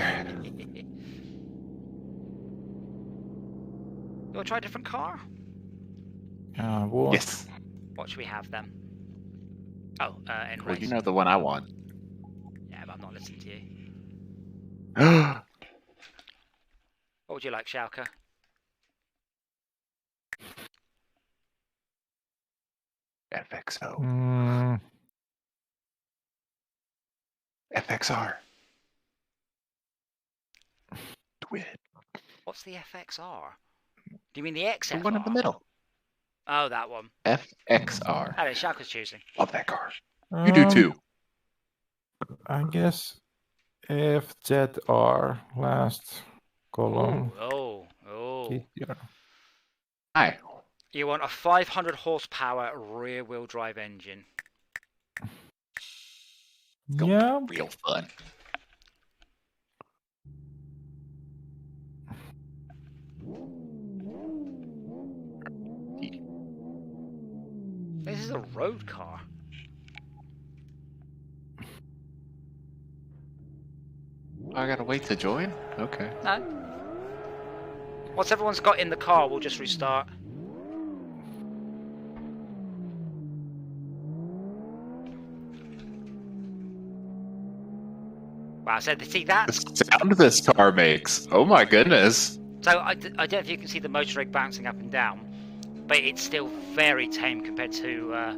You want to try a different car? What? Yes. What should we have then? Oh, well, you know the one I want. Yeah, but I'm not listening to you. What What would you like, Schalke? FXO. Mm, FXR. Twin. What's the FXR? Do you mean the XFR? The one in the middle. Oh, that one. FXR. Oh, it's Shaka's choosing. Love that car. You do too. I guess FZR, last column. Oh. GTR. Hi. You want a 500 horsepower rear-wheel drive engine. Yeah. Real fun. This is a road car. I gotta wait to join? Okay. No. Once everyone's got in the car, we'll just restart. Wow, so see that? The sound this car makes. Oh my goodness. So I don't know if you can see the motor rig bouncing up and down, but it's still very tame compared to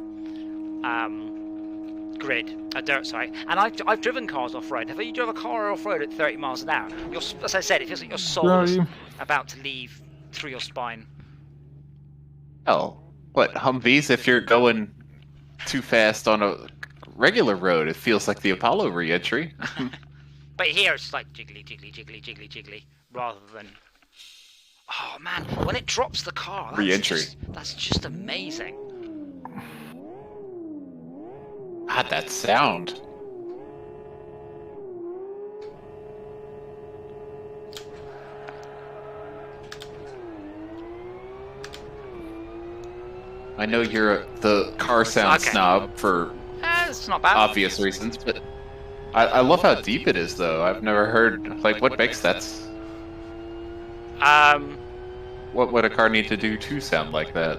dirt, sorry. And I've driven cars off-road. Have you driven a car off-road at 30 miles an hour? As I said, it feels like your soul is about to leave through your spine. Oh, what, Humvees, if you're going too fast on a regular road, it feels like the Apollo re-entry. But here it's like jiggly, jiggly, jiggly, jiggly, jiggly, rather than... Oh man, when it drops the car, that's just amazing. God, that sound. I know you're the car sound snob for it's not bad. Obvious reasons, but I love how deep it is, though. I've never heard, like, what makes that... What would a car need to do to sound like that?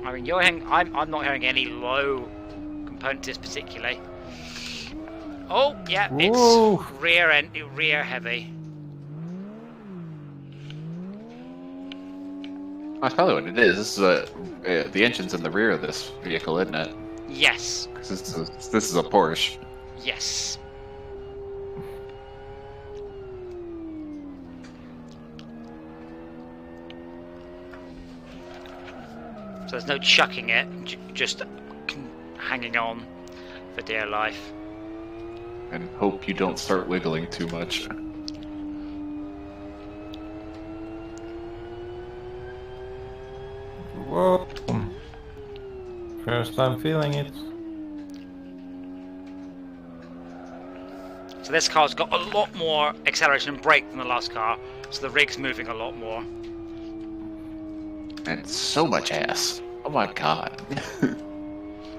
I mean, you're hearing... I'm not hearing any low components particularly. Oh, yeah, Whoa. It's rear heavy. That's probably what it is. This is the engine's in the rear of this vehicle, isn't it? Yes. 'Cause this is a Porsche. Yes. So there's no chucking it, just hanging on for dear life. And hope you don't start wiggling too much. Whoa. First time feeling it. So this car's got a lot more acceleration and brake than the last car, so the rig's moving a lot more. And so much ass. Oh my god.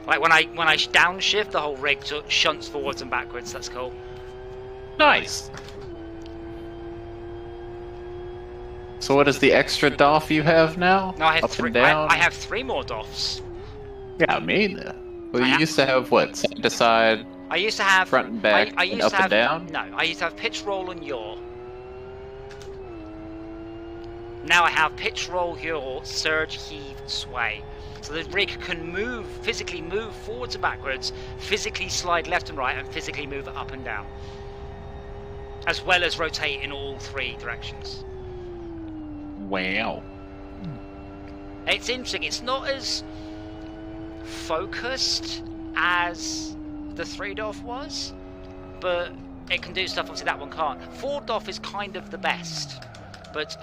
Like when I downshift, the whole rig shunts forwards and backwards. That's cool. Nice. So what is the extra DOF you have now? No, I have Up three. and down? I have 3 more DOFs. Yeah, I mean, well, you used to have what? Side to side, I used to have front and back, I and used up to have, and down? No, I used to have pitch, roll, and yaw. Now I have pitch, roll, yaw, surge, heave, sway. So the rig can physically move forwards and backwards, physically slide left and right, and physically move up and down. As well as rotate in all 3 directions. Wow. It's interesting, it's not as focused as the 3DOF was, but it can do stuff obviously that one can't. 4DOF is kind of the best, but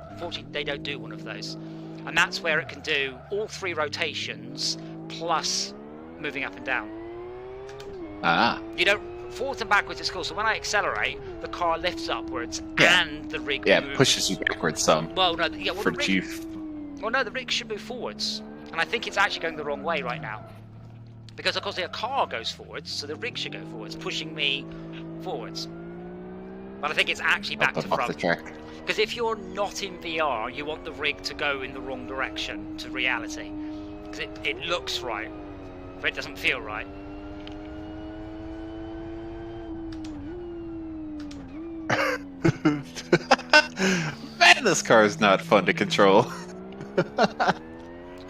unfortunately they don't do one of those. And that's where it can do all 3 rotations plus moving up and down. Ah. You don't forwards and backwards is cool, so when I accelerate, the car lifts upwards and the rig Yeah, moves. it pushes you backwards some. Well, no, yeah, well, for the rig, G. well, no, the rig should move forwards, and I think it's actually going the wrong way right now. Because of course the car goes forwards, so the rig should go forwards, pushing me forwards. But I think it's actually back to Off the front. track. Because if you're not in VR, you want the rig to go in the wrong direction to reality. Because it looks right, but it doesn't feel right. Man, this car is not fun to control.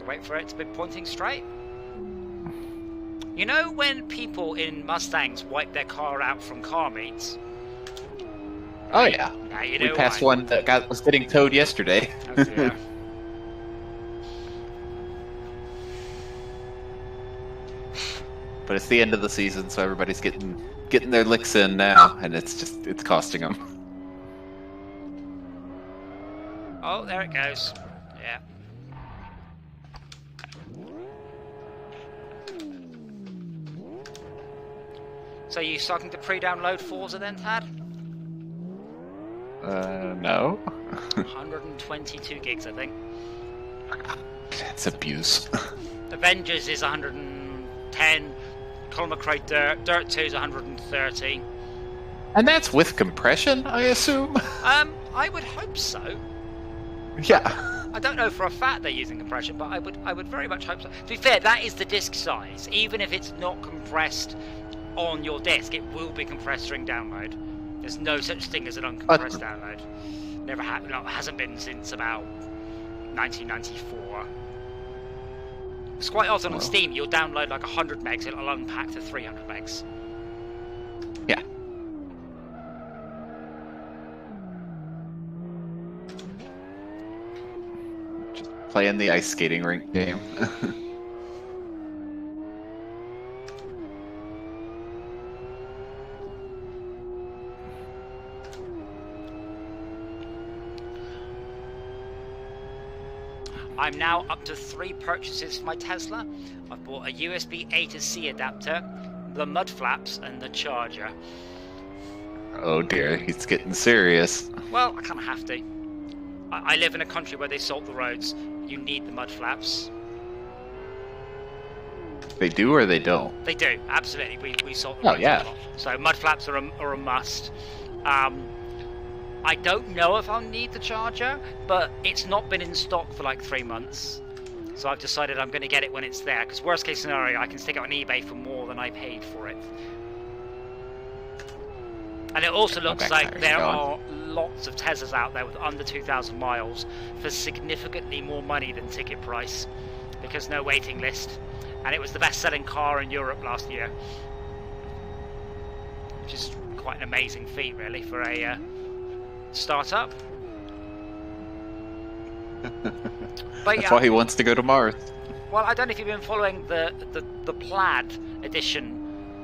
Wait for it to be pointing straight. You know when people in Mustangs wipe their car out from car meets? Oh yeah. Now you We know passed why. one that was getting towed yesterday. Oh dear. But it's the end of the season, so everybody's getting their licks in now, and it's costing them. Oh, there it goes. Yeah. So you starting to pre-download Forza then, Tad? No. 122 gigs, I think. That's abuse. Avengers is 110. Colin McRae Dirt 2 is 130. And that's with compression, I assume? I would hope so. Yeah. I don't know for a fact they're using compression, but I would very much hope so. To be fair, that is the disk size. Even if it's not compressed on your disk, it will be compressed during download. There's no such thing as an uncompressed download. Never hasn't been since about 1994. It's quite often on Steam, you'll download like 100 megs, it'll unpack to 300 megs. Yeah. Just playing the ice skating rink game. I'm now up to 3 purchases for my Tesla. I've bought a USB A to C adapter, the mud flaps, and the charger. Oh dear, he's getting serious. Well, I kind of have to. I live in a country where they salt the roads. You need the mud flaps. They do or they don't? They do, absolutely. We salt the roads. Oh yeah. A lot. So mud flaps are a must. I don't know if I'll need the charger, but it's not been in stock for like 3 months. So I've decided I'm going to get it when it's there, because worst case scenario, I can stick it on eBay for more than I paid for it. And it also looks like there are lots of Teslas out there with under 2,000 miles for significantly more money than ticket price, because no waiting list. And it was the best-selling car in Europe last year. Which is quite an amazing feat, really, for a startup. But That's why he wants to go to Mars. Well, I don't know if you've been following the Plaid edition,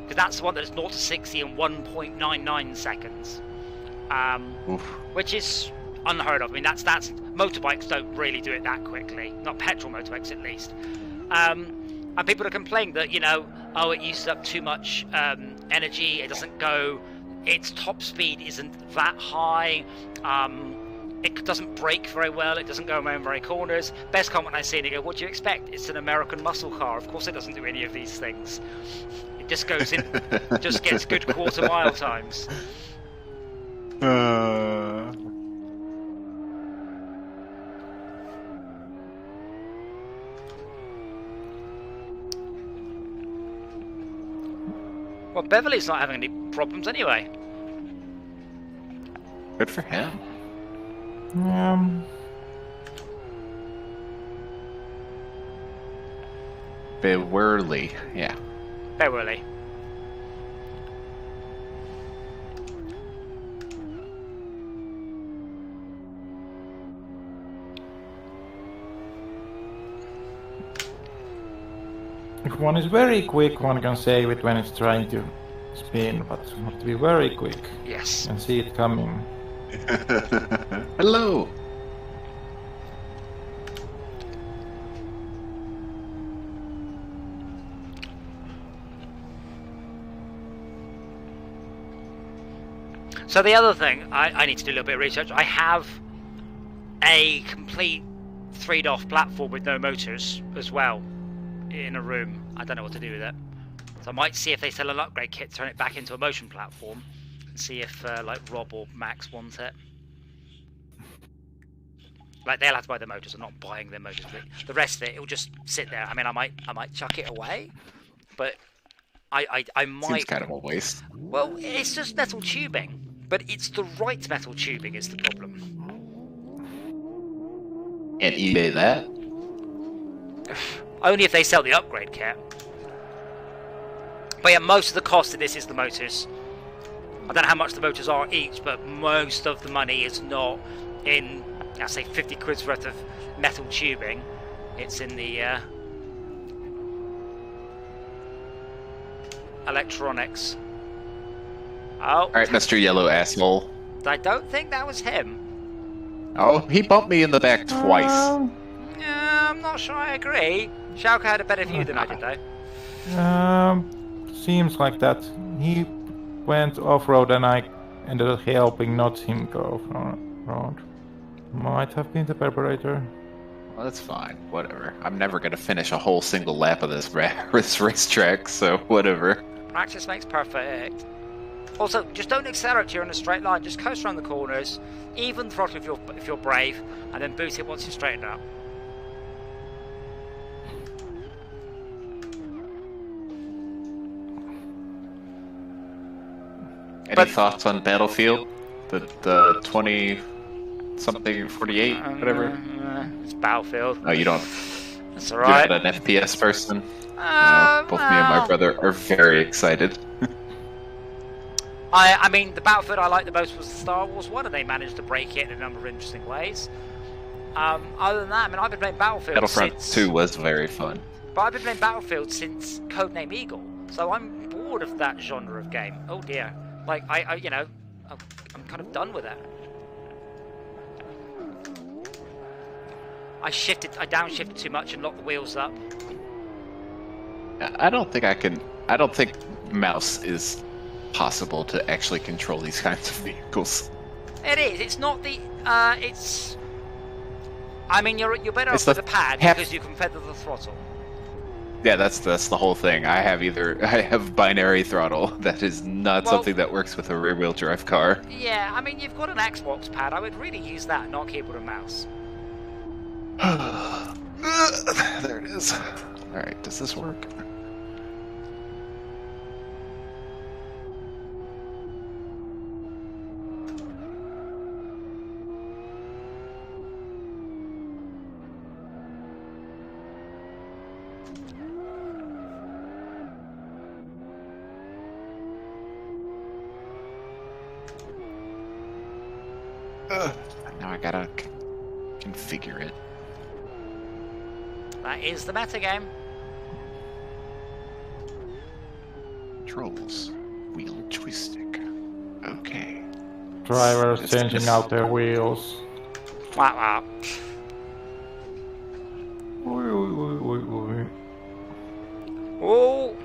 because that's the one that's 0 to 60 in 1.99 seconds, which is unheard of. I mean, that's motorbikes don't really do it that quickly, not petrol motorbikes at least. And people are complaining that, you know, oh, it uses up too much energy, it doesn't go, its top speed isn't that high, it doesn't brake very well, it doesn't go around very corners. Best comment I see, and you go, what do you expect? It's an American muscle car, of course it doesn't do any of these things. It just goes in, just gets good quarter-mile times. Well, Beverly's not having any problems anyway. Good for him. Beverly, yeah. Beverly. If one is very quick, one can save it when it's trying to spin, but you have to be very quick. Yes. And see it coming. Hello. So the other thing, I need to do a little bit of research. I have a complete 3 DOF platform with no motors as well in a room. I don't know what to do with it. So I might see if they sell an upgrade kit, turn it back into a motion platform, and see if like Rob or Max wants it. Like they'll have to buy the motors. I'm not buying their motors. But the rest of it, it'll just sit there. I mean, I might chuck it away, but I might. Seems kind of a waste. Well, it's just metal tubing, but it's the right metal tubing is the problem. Can't eBay that. Only if they sell the upgrade kit. But yeah, most of the cost of this is the motors. I don't know how much the motors are each, but most of the money is not in, I'll say 50 quid's worth of metal tubing. It's in the electronics. Oh. Alright, Mr. Yellow Asshole. I don't think that was him. Oh, he bumped me in the back twice. Yeah, I'm not sure I agree. Schalke had a better view than I did, though. Seems like that. He went off-road and I ended up helping, not him go off-road. Might have been the preparator. Well, that's fine. Whatever. I'm never going to finish a whole single lap of this racetrack, so whatever. Practice makes perfect. Also, just don't accelerate here in a straight line. Just coast around the corners, even throttle if you're brave, and then boot it once you're straightened up. Any thoughts on Battlefield? The 20 something 48, whatever. It's Battlefield. Oh, you don't. That's alright. You're not an FPS person. No, both me and my brother are very excited. I mean, the Battlefield I liked the most was the Star Wars one, and they managed to break it in a number of interesting ways. Other than that, I mean, I've been playing Battlefield Battlefront 2 was very fun. But I've been playing Battlefield since Codename Eagle, so I'm bored of that genre of game. Oh dear. Like, you know, I'm kind of done with it. I downshifted too much and locked the wheels up. I don't think mouse is possible to actually control these kinds of vehicles. It is. It's not the. It's. I mean, you're better off with a pad because you can feather the throttle. Yeah, that's the whole thing. I have binary throttle. That is not something that works with a rear-wheel drive car. Yeah, I mean, you've got an Xbox pad. I would really use that, not keyboard and mouse. There it is. All right, does this work? Now I gotta configure it. That is the metagame. Controls. Wheel joystick. Okay. Drivers changing out their wheels. Wow. Oh!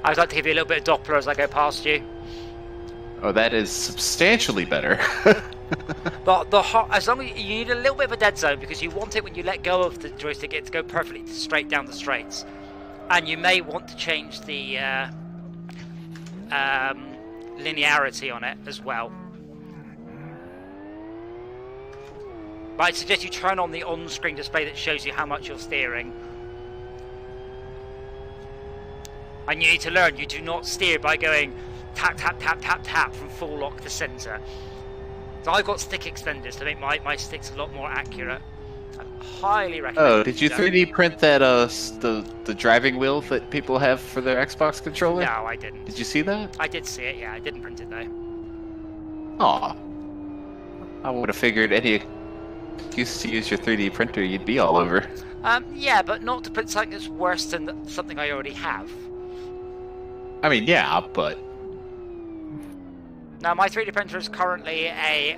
I'd like to give you a little bit of Doppler as I go past you. Oh, that is substantially better. But as long as you need a little bit of a dead zone because you want it when you let go of the joystick it to go perfectly straight down the straights, and you may want to change the linearity on it as well. But I suggest you turn on the on-screen display that shows you how much you're steering. And you need to learn you do not steer by going tap tap tap tap tap from full lock to centre. So I've got stick extenders to make my sticks a lot more accurate. I highly recommend. Oh, did you 3D print that the driving wheel that people have for their Xbox controller? No, I didn't. Did you see that? I did see it, yeah. I didn't print it though. Aw. I would have figured any excuse to use your 3D printer, you'd be all over. Yeah, but not to print something that's worse than something I already have. I mean, yeah, but... Now, my 3D printer is currently a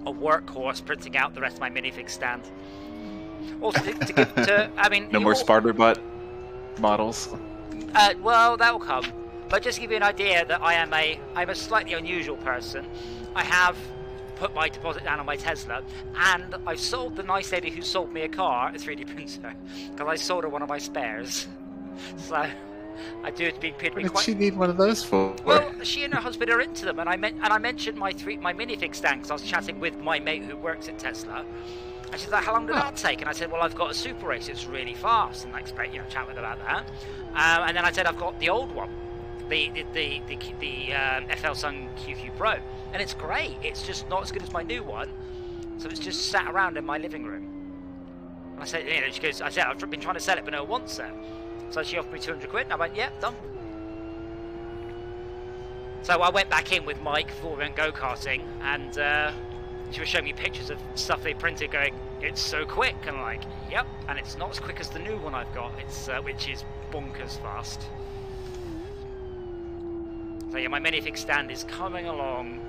workhorse printing out the rest of my minifig stand. Also, to give to, I mean... No more Sparta butt models? Well, that'll come. But just to give you an idea that I'm a slightly unusual person, I have put my deposit down on my Tesla, and I've sold the nice lady who sold me a car a 3D printer, because I sold her one of my spares. So... I do it to be What did she need one of those for? Well, she and her husband are into them, and I mentioned my minifig stand because I was chatting with my mate who works at Tesla, and she's like, "How long did that take?" And I said, "Well, I've got a Super Race; it's really fast." And I explained, chat with her about that. And then I said, "I've got the old one, the FL Sun QQ Pro, and it's great. It's just not as good as my new one." So it's just sat around in my living room. And I said, you know, she goes, I said, I've been trying to sell it, but no one wants it. So she offered me 200 quid, and I went, yep, done. So I went back in with Mike before we went go-karting, and she was showing me pictures of stuff they printed going, it's so quick. And I'm like, yep, and it's not as quick as the new one I've got, it's which is bonkers fast. So yeah, my minifig stand is coming along.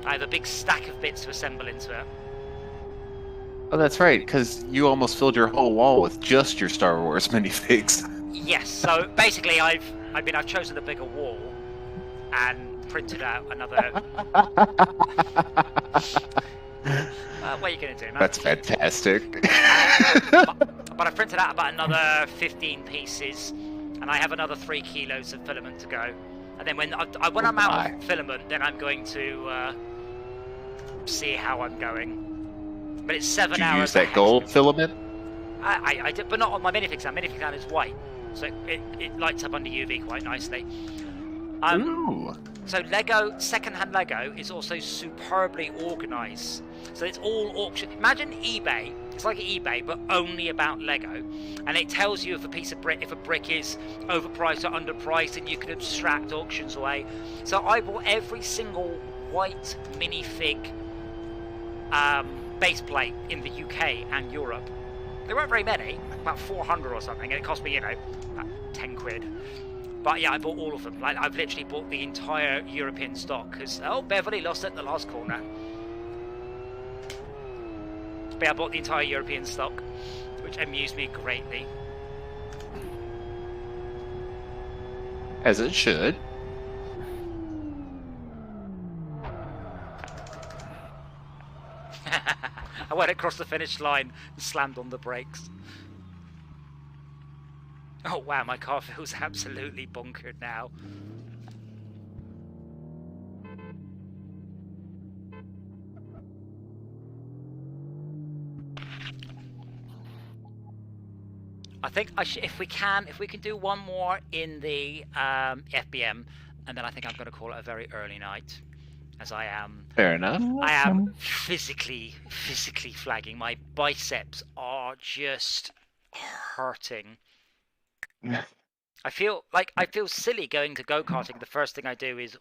I have a big stack of bits to assemble into it. Oh, that's right, because you almost filled your whole wall with just your Star Wars minifigs. Yes, so basically I've chosen a bigger wall and printed out another. What are you going to do, man? That's fantastic. But I printed out about another 15 pieces, and I have another 3 kilos of filament to go. And then when I'm out of filament, then I'm going to see how I'm going. But it's 7 hours. You use that gold filament? I did, but not on my minifig stand. Minifig stand is white, so it lights up under UV quite nicely. Ooh. So Lego, second-hand Lego, is also superbly organised. So it's all auction. Imagine eBay. It's like eBay, but only about Lego, and it tells you if a piece of brick, if a brick is overpriced or underpriced, and you can abstract auctions away. So I bought every single white minifig base plate in the UK and Europe. There weren't very many, about 400 or something, and it cost me, you know, about 10 quid. But yeah, I bought all of them. Like, I've literally bought the entire European stock, because, oh, Beverly lost it at the last corner. But yeah, I bought the entire European stock, which amused me greatly. As it should. I went across the finish line and slammed on the brakes. Oh wow, my car feels absolutely bunkered now. I think if we can do one more in the FBM, and then I think I'm going to call it a very early night. As I am. Fair enough. I am physically flagging. My biceps are just hurting. I feel silly going to go-karting. The first thing I do is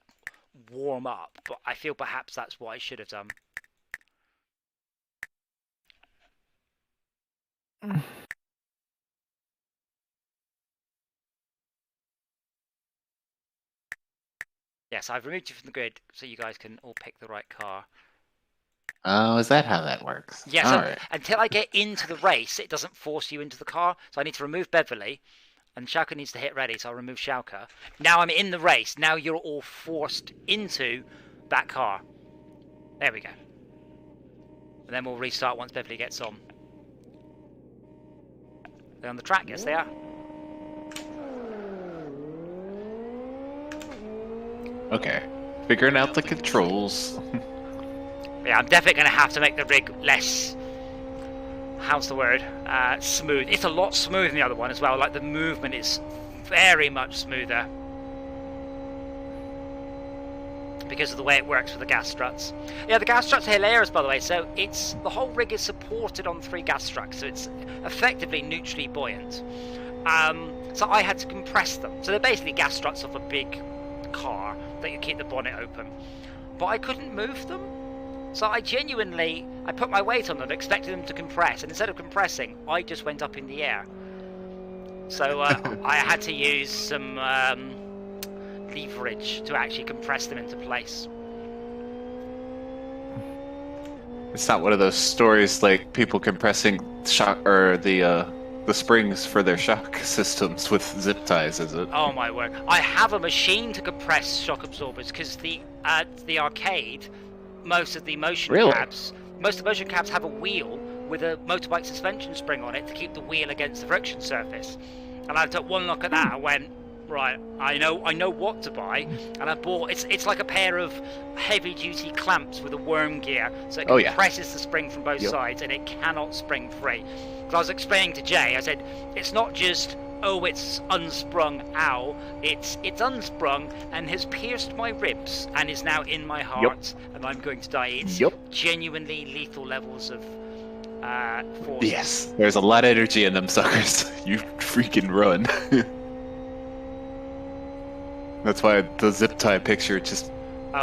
warm up, but I feel perhaps that's what I should have done. Yes, I've removed you from the grid so you guys can all pick the right car. Oh, is that how that works? Yeah, All so right. until I get into the race, it doesn't force you into the car. So I need to remove Beverly, and Shauka needs to hit ready, so I'll remove Shauka. Now I'm in the race. Now you're all forced into that car. There we go. And then we'll restart once Beverly gets on. They're on the track, yes they are. Okay. Figuring out the controls. Yeah, I'm definitely going to have to make the rig less, how's the word, smooth. It's a lot smoother than the other one as well. Like, the movement is very much smoother because of the way it works with the gas struts. Yeah, the gas struts are hilarious, by the way. So the whole rig is supported on 3 gas struts, so it's effectively neutrally buoyant. So I had to compress them. So they're basically gas struts of a big car that you keep the bonnet open. But I couldn't move them. So I put my weight on them, expected them to compress, and instead of compressing, I just went up in the air. So I had to use some leverage to actually compress them into place. It's not one of those stories like people compressing shock or the springs for their shock systems with zip ties, is it? Oh my word! I have a machine to compress shock absorbers because the arcade. Most of the motion cabs have a wheel with a motorbike suspension spring on it to keep the wheel against the friction surface. And I took one look at that and went, right, I know what to buy, and I bought it's like a pair of heavy duty clamps with a worm gear, so it compresses the spring from both sides and it cannot spring free. Because I was explaining to Jay, I said it's not just oh, it's unsprung, ow. It's unsprung and has pierced my ribs and is now in my heart, and I'm going to die. It's genuinely lethal levels of force. Yes, there's a lot of energy in them suckers. You freaking run. That's why the zip tie picture just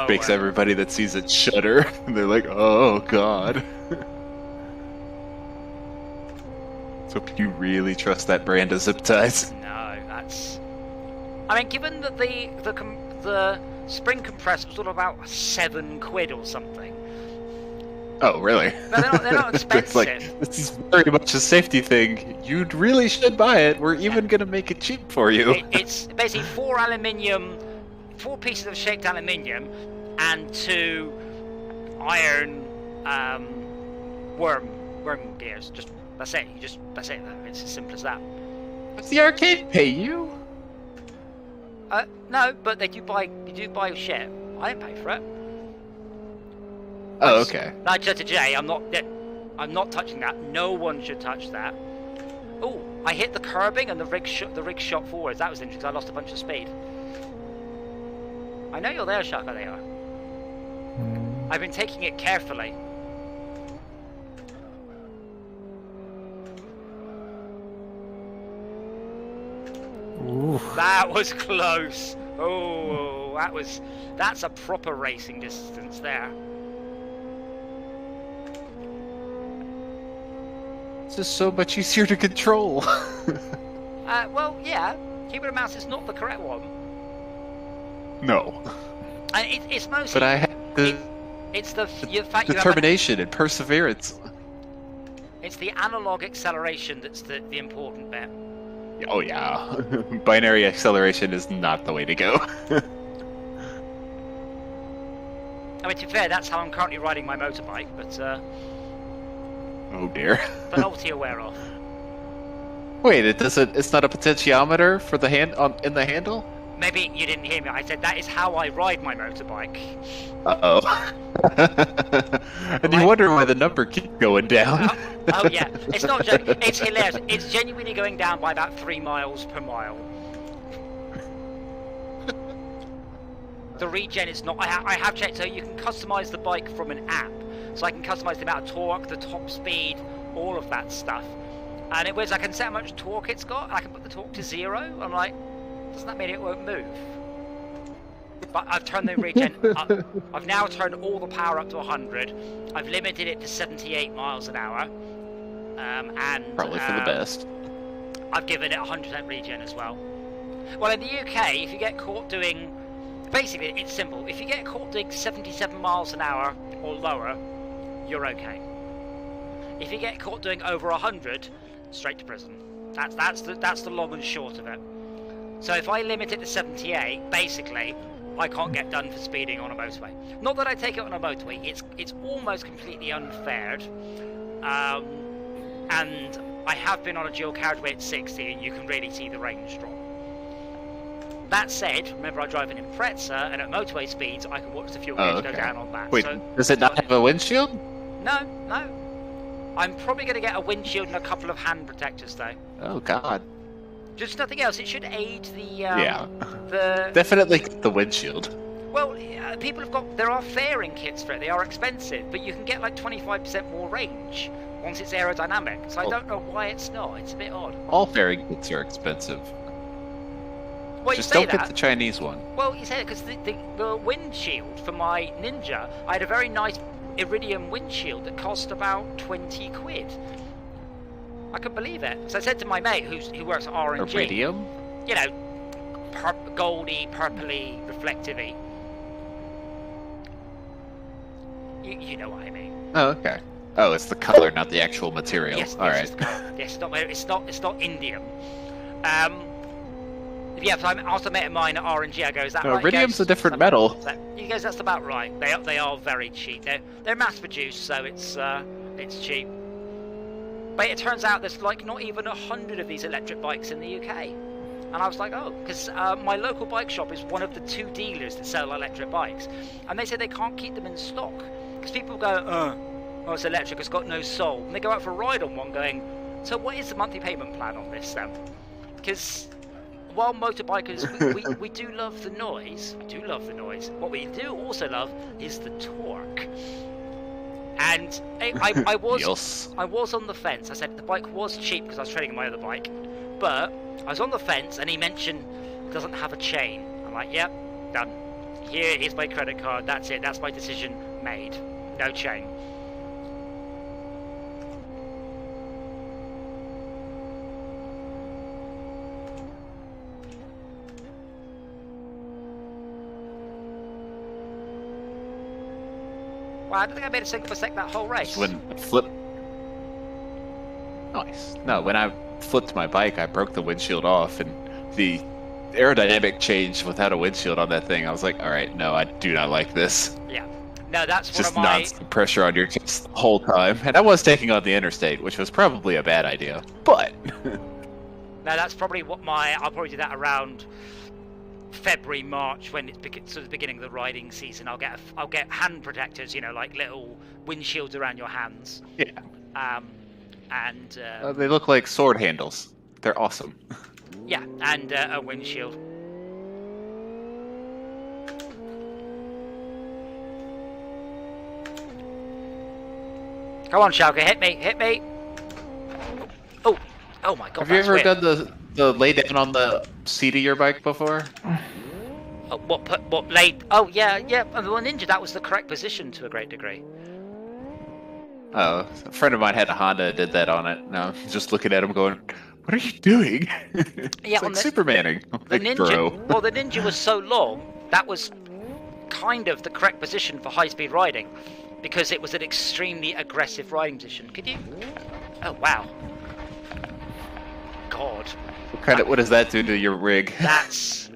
makes everybody that sees it shudder. They're like, oh god. So you really trust that brand of zip ties? No, that's... I mean, given that the spring compressor was all about £7 or something. Oh, really? But they're not expensive. It's like, this is very much a safety thing. You really should buy it. We're even going to make it cheap for you. It's basically 4 pieces of shaped aluminium, and 2 iron worm gears. That's it. That's it. Though. It's as simple as that. Does the arcade pay you? No, but you do buy shit. I didn't pay for it. Oh, okay. Like today, I'm not touching that. No one should touch that. Oh, I hit the curbing and the rig shot forwards. That was interesting because I lost a bunch of speed. I know you're there, Shaka. They are. I've been taking it carefully. Oof. That was close. Oh, that's a proper racing distance there. This is so much easier to control. Well, yeah. Keyboard and mouse is not the correct one. No. It's mostly. But I had the it's the fact determination and perseverance. It's the analog acceleration that's the important bit. Oh yeah, binary acceleration is not the way to go. I mean, to be fair, that's how I'm currently riding my motorbike, but oh dear. but novelty aware of. Wait, it's not a potentiometer for the in the handle? Maybe you didn't hear me. I said that is how I ride my motorbike. Uh-oh. And you wonder why the number keeps going down. Oh yeah, it's not just, it's hilarious. It's genuinely going down by about 3 miles per mile. The regen is not. I have checked, so you can customize the bike from an app. So I can customize the amount of torque, the top speed, all of that stuff. And it was I can set how much torque it's got. And I can put the torque to 0. I'm like, doesn't that mean it won't move? But I've turned the regen up. I've now turned all the power up to 100. I've limited it to 78 miles an hour. And probably for the best. I've given it 100% regen as well. Well, in the UK, if you get caught doing... Basically, it's simple. If you get caught doing 77 miles an hour or lower, you're okay. If you get caught doing over 100, straight to prison. That's the long and short of it. So if I limit it to 78, basically, I can't get done for speeding on a motorway. Not that I take it on a motorway. It's almost completely unfair. And I have been on a dual carriageway at 60, and you can really see the range drop. That said, remember I drive an Impreza, and at motorway speeds, I can watch the fuel gauge go down on that. Wait, so, does it not have a windshield? No. I'm probably going to get a windshield and a couple of hand protectors, though. Oh, God. Just nothing else. It should aid the... yeah. The... Definitely the windshield. Well, people have got... There are fairing kits for it. They are expensive, but you can get like 25% more range once it's aerodynamic. So I don't know why it's not. It's a bit odd. All fairing kits are expensive. Well, just don't get the Chinese one. Well, you say it because the windshield for my Ninja, I had a very nice iridium windshield that cost about 20 quid. I couldn't believe it. So I said to my mate who works at R&G. Iridium? You know, goldy, purpley, reflectivey. You know what I mean. Oh, okay. Oh, it's the color, not the actual material. Yes, all right. Yes, it's not indium. Yeah, so I also met mine at R&G. I go, is that right? Iridium's a different metal. He goes, that's about right. They are very cheap. They're mass produced, so it's cheap. But it turns out there's like not even 100 of these electric bikes in the UK. And I was like, oh, because my local bike shop is one of the 2 dealers that sell electric bikes, and they say they can't keep them in stock because people go, oh, it's electric, it's got no soul, and they go out for a ride on one, going, so what is the monthly payment plan on this then? Because while motorbikers, we do love the noise. We do love the noise. What we do also love is the torque. And I was Yes. I was on the fence. I said the bike was cheap because I was trading my other bike, but I was on the fence, and he mentioned it doesn't have a chain. I'm like, yep, done. Here is my credit card. That's it. That's my decision made. No chain. Wow, I don't think I made a single mistake that whole race. When I flip. Nice. No, when I flipped my bike, I broke the windshield off, and the aerodynamic change without a windshield on that thing. I was like, all right, no, I do not like this. Yeah. No, that's Just one of my... nonstop pressure on your chest the whole time. And I was taking on the interstate, which was probably a bad idea. But No, that's probably what my... I'll probably do that around February, March, when it's sort of the beginning of the riding season. I'll get hand protectors, you know, like little windshields around your hands. yeah, And they look like sword handles. They're awesome. yeah, and a windshield. Come on, Schalke, hit me, hit me. Oh my God! Have you that's ever weird. done the lay down on the seat of your bike before? Oh, what laid? Oh yeah, yeah. And the Ninja, that was the correct position to a great degree. Oh, a friend of mine had a Honda and did that on it. No, just looking at him going, what are you doing? Yeah, it's on like the- Supermaning. The Like, Ninja. bro. Well, the Ninja was so long that was kind of the correct position for high-speed riding, because it was an extremely aggressive riding position. Could you? Oh wow. God. What does that do to your rig? That's...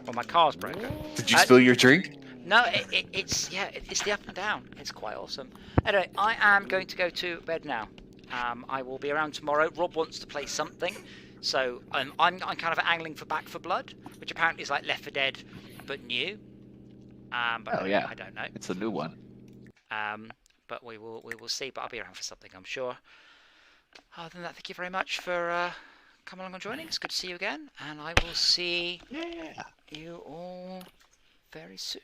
Well, my car's broken. Did you spill your drink? No, it's the up and down. It's quite awesome. Anyway, I am going to go to bed now. I will be around tomorrow. Rob wants to play something, so I'm kind of angling for Back for Blood, which apparently is like Left 4 Dead, but new. But Oh yeah, I don't know. it's a new one. But we will see. But I'll be around for something, I'm sure. Other than that, thank you very much for coming along and joining. It's good to see you again, and I will see you all very soon.